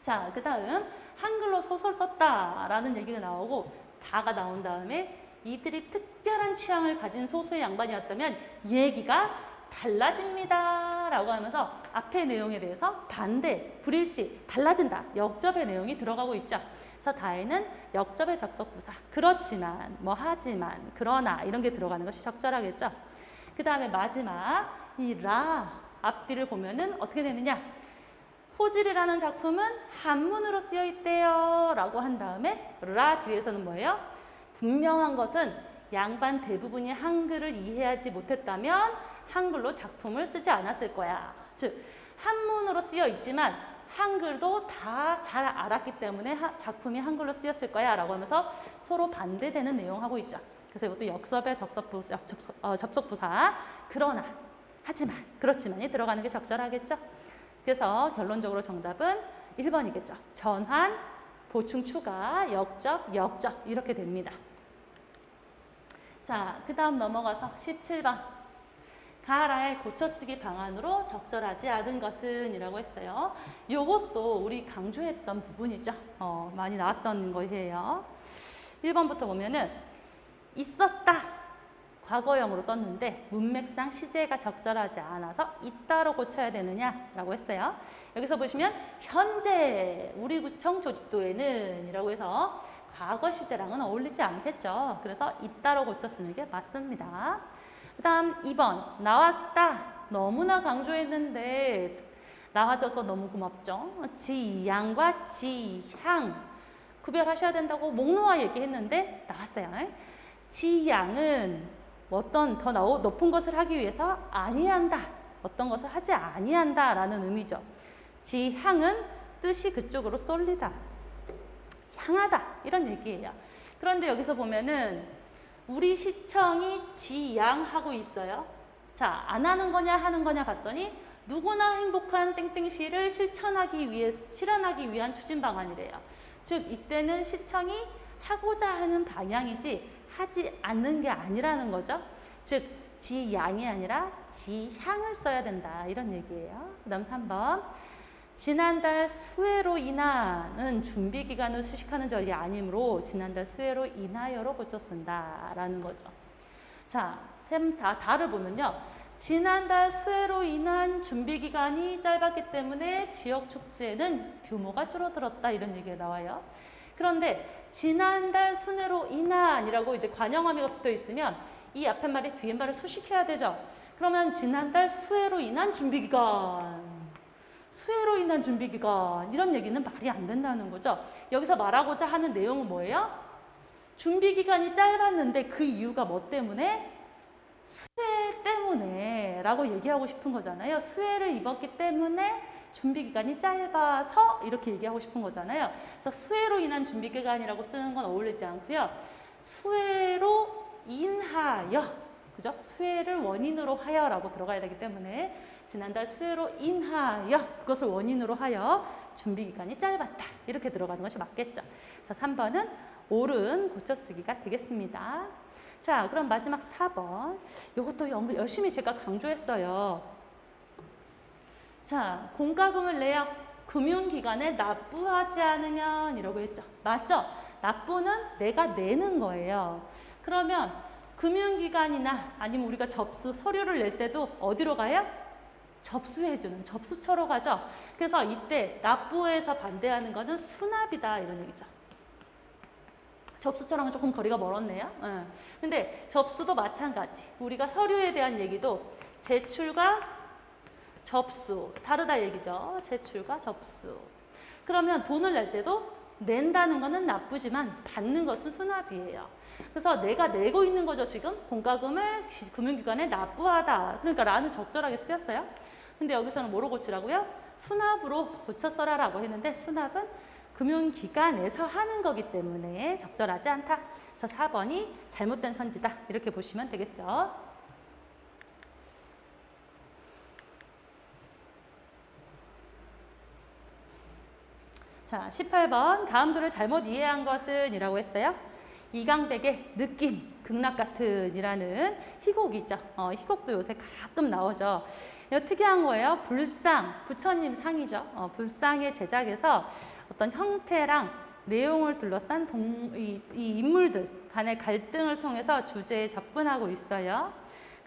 자, 그 다음 한글로 소설 썼다라는 얘기가 나오고 다가 나온 다음에 이들이 특별한 취향을 가진 소수의 양반이었다면 얘기가 달라집니다 라고 하면서 앞의 내용에 대해서 반대, 불일치, 달라진다, 역접의 내용이 들어가고 있죠. 그래서 다에는 역접의 접속부사, 그렇지만, 뭐 하지만, 그러나 이런 게 들어가는 것이 적절하겠죠. 그 다음에 마지막 이 라 앞뒤를 보면은 어떻게 되느냐. 호질이라는 작품은 한문으로 쓰여 있대요 라고 한 다음에 라 뒤에서는 뭐예요? 분명한 것은 양반 대부분이 한글을 이해하지 못했다면 한글로 작품을 쓰지 않았을 거야. 즉 한문으로 쓰여 있지만 한글도 다 잘 알았기 때문에 작품이 한글로 쓰였을 거야 라고 하면서 서로 반대되는 내용하고 있죠. 그래서 이것도 역섭의 접속부사 그러나, 하지만, 그렇지만이 들어가는 게 적절하겠죠. 그래서 결론적으로 정답은 1번이겠죠. 전환, 보충 추가, 역접, 역접 이렇게 됩니다. 자, 그 다음 넘어가서 17번. 가라의 고쳐쓰기 방안으로 적절하지 않은 것은 이라고 했어요. 요것도 우리 강조했던 부분이죠. 많이 나왔던 거예요. 1번부터 보면은 있었다. 과거형으로 썼는데 문맥상 시제가 적절하지 않아서 있다로 고쳐야 되느냐라고 했어요. 여기서 보시면 현재 우리 구청 조직도에는 이라고 해서 과거 시제랑은 어울리지 않겠죠. 그래서 있다로 고쳐 쓰는 게 맞습니다. 그 다음 2번 나왔다. 너무나 강조했는데 나와줘서 너무 고맙죠. 지양과 지향 구별하셔야 된다고 목놓아 얘기했는데 나왔어요. 지양은 어떤 더 높은 것을 하기 위해서 아니한다. 어떤 것을 하지 아니한다 라는 의미죠. 지향은 뜻이 그쪽으로 쏠리다. 향하다. 이런 얘기예요. 그런데 여기서 보면은 우리 시청이 지양하고 있어요. 자, 안 하는 거냐 하는 거냐 봤더니 누구나 행복한 땡땡시를 실현하기 위한 추진 방안이래요. 즉 이때는 시청이 하고자 하는 방향이지 하지 않는 게 아니라는 거죠. 즉 지양이 아니라 지향을 써야 된다 이런 얘기예요. 그 다음 3번 지난달 수해로 인하는 준비기간을 수식하는 절이 아니므로 지난달 수해로 인하여로 고쳐 쓴다라는 거죠. 자, 다를 보면요. 지난달 수해로 인한 준비기간이 짧았기 때문에 지역 축제는 규모가 줄어들었다 이런 얘기가 나와요. 그런데 지난달 수해로 인한이라고 이제 관형어미가 붙어 있으면 이 앞에 말이 뒤에 말을 수식해야 되죠. 그러면 지난달 수해로 인한 준비기간 수해로 인한 준비기간 이런 얘기는 말이 안 된다는 거죠. 여기서 말하고자 하는 내용은 뭐예요? 준비기간이 짧았는데 그 이유가 뭐 때문에? 수해 때문에 라고 얘기하고 싶은 거잖아요. 수해를 입었기 때문에 준비기간이 짧아서 이렇게 얘기하고 싶은 거잖아요. 그래서 수해로 인한 준비기간이라고 쓰는 건 어울리지 않고요. 수해로 인하여, 그죠? 수해를 원인으로 하여라고 들어가야 되기 때문에 지난달 수해로 인하여 그것을 원인으로 하여 준비기간이 짧았다. 이렇게 들어가는 것이 맞겠죠. 그래서 3번은 옳은 고쳐쓰기가 되겠습니다. 자, 그럼 마지막 4번. 이것도 열심히 제가 강조했어요. 자, 공과금을 내야 금융기관에 납부하지 않으면 이라고 했죠. 맞죠? 납부는 내가 내는 거예요. 그러면 금융기관이나 아니면 우리가 접수 서류를 낼 때도 어디로 가요? 접수해주는, 접수처로 가죠. 그래서 이때 납부에서 반대하는 거는 수납이다 이런 얘기죠. 접수처랑은 조금 거리가 멀었네요. 근데 접수도 마찬가지. 우리가 서류에 대한 얘기도 제출과 접수 다르다 얘기죠. 제출과 접수. 그러면 돈을 낼 때도 낸다는 거는 납부지만 받는 것은 수납이에요. 그래서 내가 내고 있는 거죠. 지금 공과금을 금융기관에 납부하다. 그러니까 라는 적절하게 쓰였어요. 근데 여기서는 뭐로 고치라고요? 수납으로 고쳐 써라라고 했는데 수납은 금융기관에서 하는 거기 때문에 적절하지 않다. 그래서 4번이 잘못된 선지다. 이렇게 보시면 되겠죠. 자, 18번 다음 글을 잘못 이해한 것은 이라고 했어요. 이강백의 느낌, 극락 같은 이라는 희곡이죠. 희곡도 요새 가끔 나오죠. 이거 특이한 거예요. 불상, 부처님 상이죠. 불상의 제작에서 어떤 형태랑 내용을 둘러싼 이 인물들 간의 갈등을 통해서 주제에 접근하고 있어요.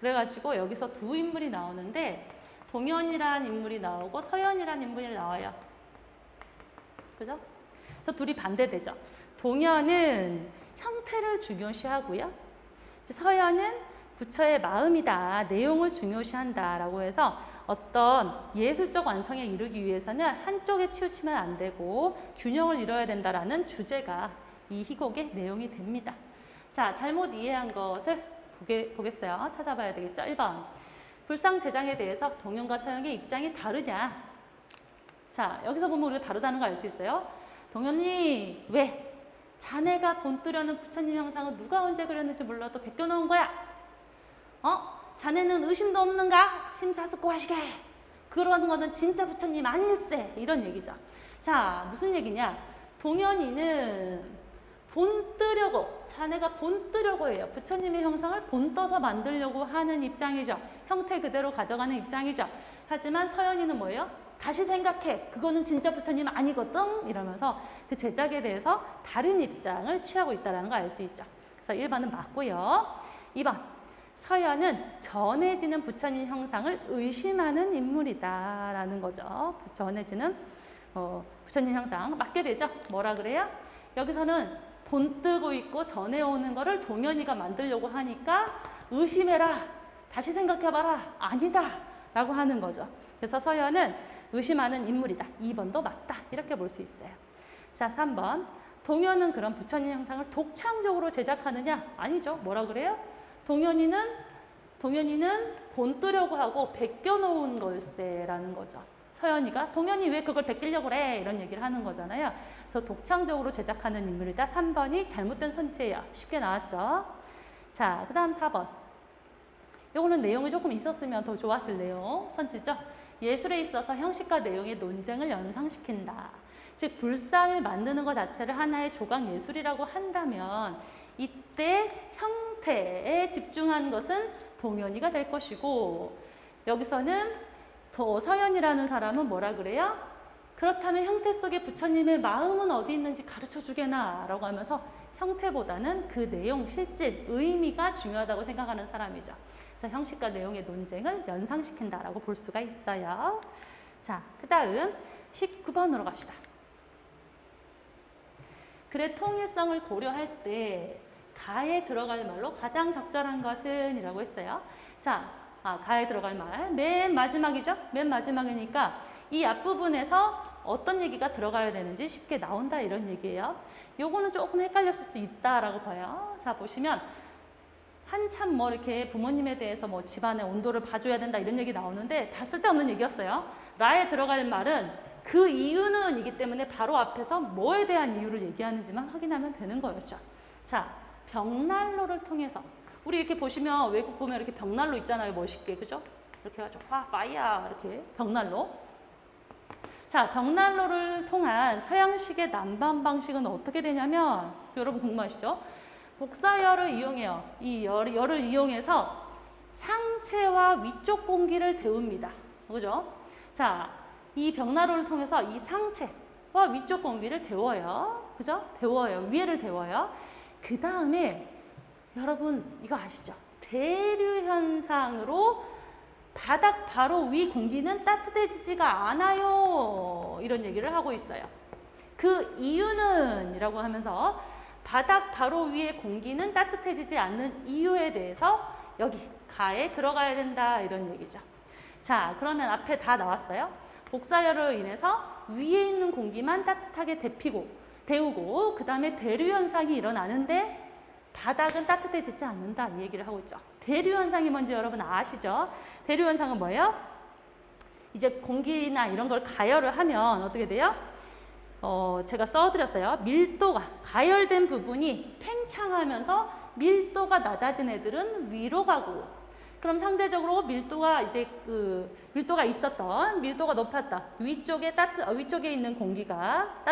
그래가지고 여기서 두 인물이 나오는데 동현이라는 인물이 나오고 서현이라는 인물이 나와요. 그죠? 그래서 둘이 반대되죠. 동현은 형태를 중요시하고요. 서현은 부처의 마음이다, 내용을 중요시한다라고 해서 어떤 예술적 완성에 이르기 위해서는 한쪽에 치우치면 안 되고 균형을 이뤄야 된다라는 주제가 이 희곡의 내용이 됩니다. 자, 잘못 이해한 것을 보겠어요. 찾아봐야 되겠죠. 1번. 불상 제장에 대해서 동현과 서현의 입장이 다르냐? 자, 여기서 보면 우리가 다르다는 걸 알 수 있어요. 동현이 왜? 자네가 본뜨려는 부처님 형상은 누가 언제 그렸는지 몰라도 베껴놓은 거야. 자네는 의심도 없는가? 심사숙고하시게. 그런 거는 진짜 부처님 아닐세. 이런 얘기죠. 자, 무슨 얘기냐? 동현이는 본뜨려고, 자네가 본뜨려고 해요. 부처님의 형상을 본떠서 만들려고 하는 입장이죠. 형태 그대로 가져가는 입장이죠. 하지만 서현이는 뭐예요? 다시 생각해. 그거는 진짜 부처님 아니거든. 이러면서 그 제작에 대해서 다른 입장을 취하고 있다는 걸 알 수 있죠. 그래서 1번은 맞고요. 2번. 서현은 전해지는 부처님 형상을 의심하는 인물이다라는 거죠. 전해지는 부처님 형상 맞게 되죠. 뭐라 그래요? 여기서는 본뜨고 있고 전해오는 거를 동현이가 만들려고 하니까 의심해라. 다시 생각해봐라. 아니다. 라고 하는 거죠. 그래서 서현은 의심하는 인물이다. 2번도 맞다. 이렇게 볼 수 있어요. 자, 3번. 동현은 그런 부처님 형상을 독창적으로 제작하느냐? 아니죠. 뭐라 그래요? 동현이는 본뜨려고 하고 베껴놓은 걸세라는 거죠. 서현이가 동현이 왜 그걸 베끼려고 그래? 이런 얘기를 하는 거잖아요. 그래서 독창적으로 제작하는 인물이다. 3번이 잘못된 선지예요. 쉽게 나왔죠. 자, 그 다음 4번. 요거는 내용이 조금 있었으면 더 좋았을 내용 선지죠. 예술에 있어서 형식과 내용의 논쟁을 연상시킨다. 즉 불상을 만드는 것 자체를 하나의 조각 예술이라고 한다면 이때 형태에 집중한 것은 동현이가 될 것이고 여기서는 서현이라는 사람은 뭐라 그래요? 그렇다면 형태 속에 부처님의 마음은 어디 있는지 가르쳐 주게나 라고 하면서 형태보다는 그 내용, 실질, 의미가 중요하다고 생각하는 사람이죠. 그래서 형식과 내용의 논쟁을 연상시킨다라고 볼 수가 있어요. 자, 그 다음 19번으로 갑시다. 글의 통일성을 고려할 때 가에 들어갈 말로 가장 적절한 것은 이라고 했어요. 자, 가에 들어갈 말 맨 마지막이죠. 맨 마지막이니까 이 앞부분에서 어떤 얘기가 들어가야 되는지 쉽게 나온다 이런 얘기예요. 요거는 조금 헷갈렸을 수 있다라고 봐요. 자, 보시면 한참 뭐 이렇게 부모님에 대해서 뭐 집안의 온도를 봐줘야 된다 이런 얘기 나오는데 다 쓸데없는 얘기였어요. 라에 들어갈 말은 그 이유는 이기 때문에 바로 앞에서 뭐에 대한 이유를 얘기하는지만 확인하면 되는 거였죠. 자, 벽난로를 통해서 우리 이렇게 보시면 외국 보면 이렇게 벽난로 있잖아요. 멋있게. 그죠? 이렇게 해가지고 파이야 이렇게 벽난로. 자, 벽난로를 통한 서양식의 난방 방식은 어떻게 되냐면 여러분 궁금하시죠? 복사열을 이용해요. 이 열을 이용해서 상체와 위쪽 공기를 데웁니다. 그죠? 자, 이 벽난로를 통해서 이 상체와 위쪽 공기를 데워요. 그죠? 데워요. 위에를 데워요. 그 다음에 여러분 이거 아시죠? 대류 현상으로 바닥 바로 위 공기는 따뜻해지지가 않아요. 이런 얘기를 하고 있어요. 그 이유는 이라고 하면서 바닥 바로 위의 공기는 따뜻해지지 않는 이유에 대해서 여기 가에 들어가야 된다 이런 얘기죠. 자, 그러면 앞에 다 나왔어요. 복사열로 인해서 위에 있는 공기만 따뜻하게 데우고 그 다음에 대류 현상이 일어나는데 바닥은 따뜻해지지 않는다 이 얘기를 하고 있죠. 대류 현상이 뭔지 여러분 아시죠? 대류 현상은 뭐예요? 이제 공기나 이런 걸 가열을 하면 어떻게 돼요? 제가 써드렸어요. 밀도가 가열된 부분이 팽창하면서 밀도가 낮아진 애들은 위로 가고, 그럼 상대적으로 밀도가 이제 밀도가 있었던 밀도가 높았다. 위쪽에 있는 공기가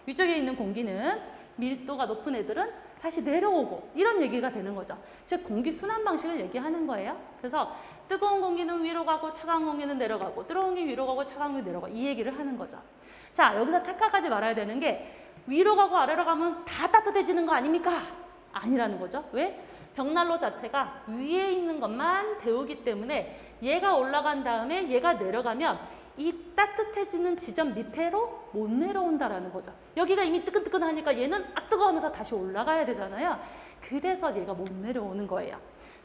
위쪽에 있는 공기는 밀도가 높은 애들은 다시 내려오고 이런 얘기가 되는 거죠. 즉 공기 순환 방식을 얘기하는 거예요. 그래서 뜨거운 공기는 위로 가고 차가운 공기는 내려가고, 뜨거운 공기 위로 가고 차가운 공기 내려가고 이 얘기를 하는 거죠. 자, 여기서 착각하지 말아야 되는 게 위로 가고 아래로 가면 다 따뜻해지는 거 아닙니까? 아니라는 거죠. 왜? 벽난로 자체가 위에 있는 것만 데우기 때문에 얘가 올라간 다음에 얘가 내려가면 이 따뜻해지는 지점 밑으로 못 내려온다라는 거죠. 여기가 이미 뜨끈뜨끈하니까 얘는 뜨거워하면서 다시 올라가야 되잖아요. 그래서 얘가 못 내려오는 거예요.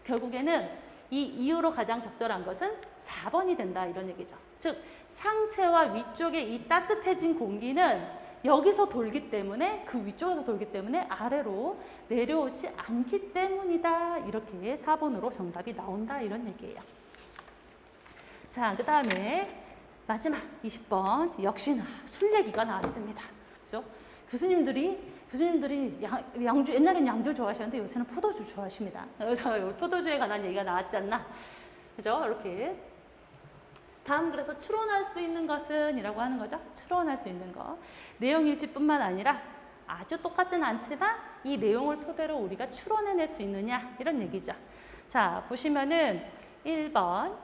결국에는 이 이유로 가장 적절한 것은 4번이 된다 이런 얘기죠. 즉 상체와 위쪽에 이 따뜻해진 공기는 여기서 돌기 때문에, 그 위쪽에서 돌기 때문에 아래로 내려오지 않기 때문이다. 이렇게 4번으로 정답이 나온다 이런 얘기예요. 자, 그 다음에 마지막 20번 역시나 술 얘기가 나왔습니다. 그죠? 교수님들이 양주, 옛날엔 양주 좋아하셨는데 요새는 포도주 좋아하십니다. 그래서 포도주에 관한 얘기가 나왔지 않나? 그죠? 이렇게. 다음 그래서 추론할 수 있는 것은 이라고 하는 거죠. 추론할 수 있는 거. 내용 일지뿐만 아니라 아주 똑같진 않지만 이 내용을 토대로 우리가 추론해낼 수 있느냐 이런 얘기죠. 자, 보시면은 1번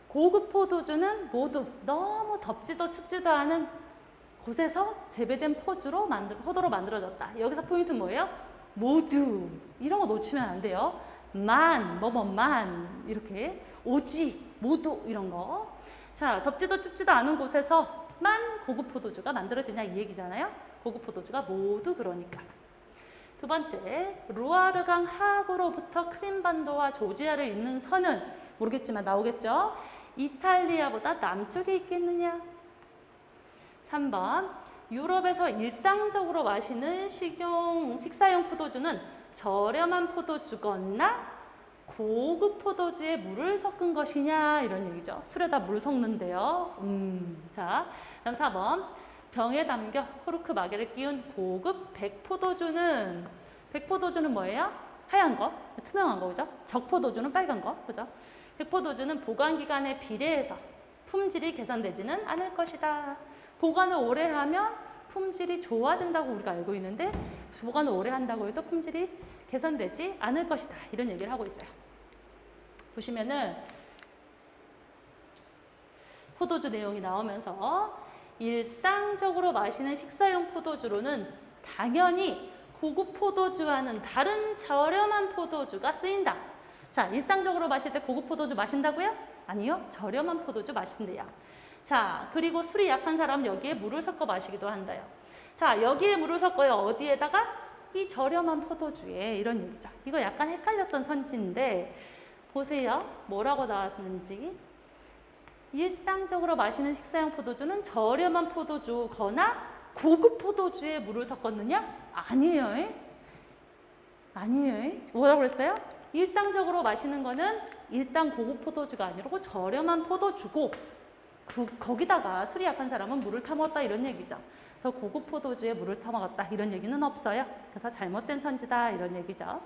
고급 포도주는 모두 너무 덥지도 춥지도 않은 곳에서 재배된 포도로 만들어졌다. 여기서 포인트는 뭐예요? 모두. 이런 거 놓치면 안 돼요. 만 이렇게 오직, 모두 이런 거. 자, 덥지도 춥지도 않은 곳에서만 고급 포도주가 만들어지냐 이 얘기잖아요. 고급 포도주가 모두 그러니까. 두 번째, 루아르강 하구로부터 크림반도와 조지아를 잇는 선은 모르겠지만 나오겠죠. 이탈리아보다 남쪽에 있겠느냐. 3번, 유럽에서 일상적으로 마시는 식사용 포도주는 저렴한 포도주거나 고급 포도주에 물을 섞은 것이냐 이런 얘기죠. 술에다 물 섞는데요. 자, 다음 4번, 병에 담겨 코르크 마개를 끼운 고급 백포도주는 뭐예요? 하얀 거, 투명한 거, 그죠? 적포도주는 빨간 거, 그죠? 백포도주는 보관 기간에 비례해서 품질이 개선되지는 않을 것이다. 보관을 오래 하면 품질이 좋아진다고 우리가 알고 있는데 보관을 오래 한다고 해도 품질이 개선되지 않을 것이다. 이런 얘기를 하고 있어요. 보시면은 포도주 내용이 나오면서 일상적으로 마시는 식사용 포도주로는 당연히 고급 포도주와는 다른 저렴한 포도주가 쓰인다. 자, 일상적으로 마실 때 고급 포도주 마신다고요? 아니요. 저렴한 포도주 마신대요. 자, 그리고 술이 약한 사람 여기에 물을 섞어 마시기도 한다요. 자, 여기에 물을 섞어요. 어디에다가? 이 저렴한 포도주에 이런 얘기죠. 이거 약간 헷갈렸던 선지인데 보세요. 뭐라고 나왔는지. 일상적으로 마시는 식사용 포도주는 저렴한 포도주거나 고급 포도주에 물을 섞었느냐? 아니에요. 아니에요. 뭐라고 그랬어요? 일상적으로 마시는 거는 일단 고급 포도주가 아니고 저렴한 포도주고 거기다가 술이 약한 사람은 물을 타먹었다 이런 얘기죠. 그래서 고급 포도주에 물을 타먹었다 이런 얘기는 없어요. 그래서 잘못된 선지다 이런 얘기죠.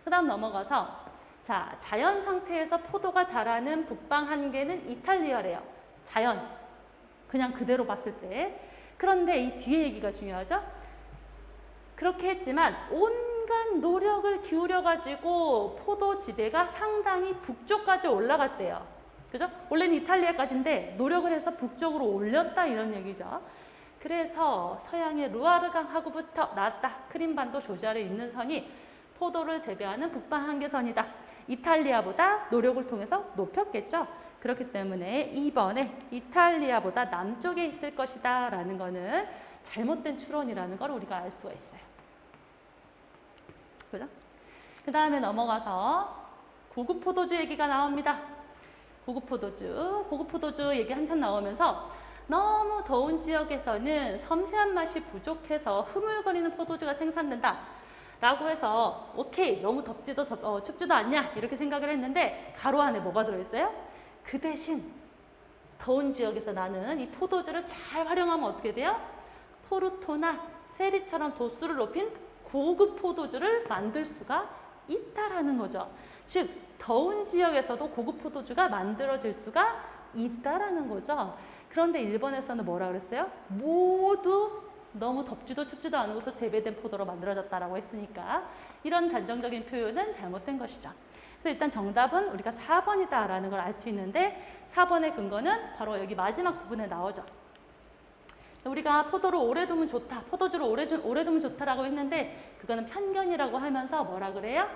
그 다음 넘어가서 자, 자연 상태에서 포도가 자라는 북방 한계는 이탈리아래요. 자연, 그냥 그대로 봤을 때. 그런데 이 뒤에 얘기가 중요하죠. 그렇게 했지만 온갖 노력을 기울여가지고 포도 지대가 상당히 북쪽까지 올라갔대요. 그죠? 원래는 이탈리아까지인데 노력을 해서 북쪽으로 올렸다 이런 얘기죠. 그래서 서양의 루아르강 하구부터 나왔다. 크림반도 조지아를 잇는 선이 포도를 재배하는 북방 한계선이다. 이탈리아보다 노력을 통해서 높였겠죠. 그렇기 때문에 2번에 이탈리아보다 남쪽에 있을 것이다 라는 거는 잘못된 추론이라는 걸 우리가 알 수가 있어요. 그죠? 그 다음에 넘어가서 고급 포도주 얘기가 나옵니다. 고급 포도주 얘기 한참 나오면서 너무 더운 지역에서는 섬세한 맛이 부족해서 흐물거리는 포도주가 생산된다 라고 해서 오케이, 너무 춥지도 않냐 이렇게 생각을 했는데 가로 안에 뭐가 들어있어요? 그 대신 더운 지역에서 나는 이 포도주를 잘 활용하면 어떻게 돼요? 포르토나 세리처럼 도수를 높인 고급 포도주를 만들 수가 있다라는 거죠. 즉 더운 지역에서도 고급 포도주가 만들어질 수가 있다라는 거죠. 그런데 일본에서는 뭐라 그랬어요? 모두 너무 덥지도 춥지도 않고서 재배된 포도로 만들어졌다라고 했으니까 이런 단정적인 표현은 잘못된 것이죠. 그래서 일단 정답은 우리가 4번이다라는 걸 알 수 있는데 4번의 근거는 바로 여기 마지막 부분에 나오죠. 우리가 포도를 오래 두면 좋다, 포도주를 오래 두면 좋다라고 했는데 그거는 편견이라고 하면서 뭐라 그래요?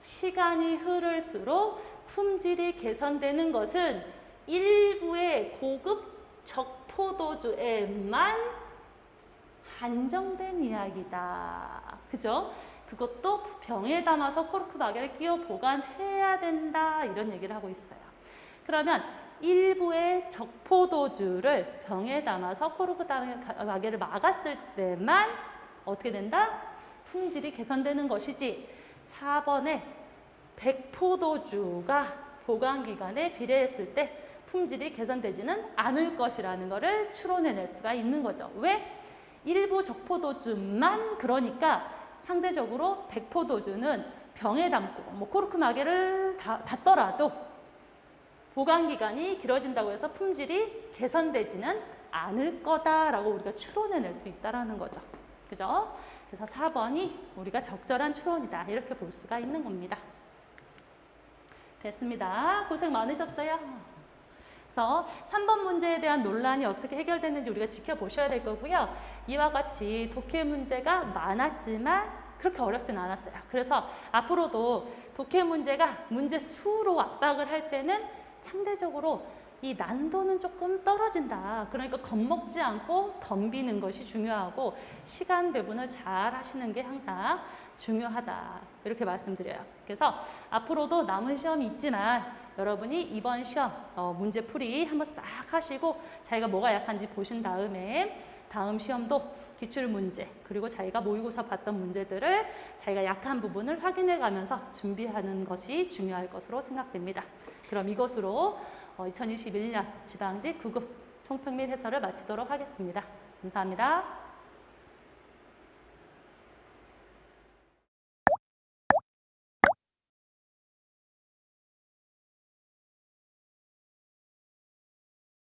시간이 흐를수록 품질이 개선되는 것은 일부의 고급 적포도주에만 한정된 이야기다. 그죠? 그것도 병에 담아서 코르크 마개를 끼워 보관해야 된다. 이런 얘기를 하고 있어요. 그러면 일부의 적포도주를 병에 담아서 코르크 마개를 막았을 때만 어떻게 된다? 품질이 개선되는 것이지 4번에 백포도주가 보관기간에 비례했을 때 품질이 개선되지는 않을 것이라는 것을 추론해낼 수가 있는 거죠. 왜? 일부 적포도주만 그러니까 상대적으로 백포도주는 병에 담고 뭐 코르크 마개를 닫더라도 보관기간이 길어진다고 해서 품질이 개선되지는 않을 거다라고 우리가 추론해낼 수 있다는 거죠. 그죠? 그래서 4번이 우리가 적절한 추론이다. 이렇게 볼 수가 있는 겁니다. 됐습니다. 고생 많으셨어요. 그래서 3번 문제에 대한 논란이 어떻게 해결됐는지 우리가 지켜보셔야 될 거고요. 이와 같이 독해 문제가 많았지만 그렇게 어렵진 않았어요. 그래서 앞으로도 독해 문제가 문제 수로 압박을 할 때는 상대적으로 이 난도는 조금 떨어진다. 그러니까 겁먹지 않고 덤비는 것이 중요하고 시간 배분을 잘 하시는 게 항상 중요하다. 이렇게 말씀드려요. 그래서 앞으로도 남은 시험이 있지만 여러분이 이번 시험 문제풀이 한번 싹 하시고 자기가 뭐가 약한지 보신 다음에 다음 시험도 기출문제 그리고 자기가 모의고사 봤던 문제들을 자기가 약한 부분을 확인해 가면서 준비하는 것이 중요할 것으로 생각됩니다. 그럼 이것으로 2021년 지방직 9급 총평 및 해설을 마치도록 하겠습니다. 감사합니다.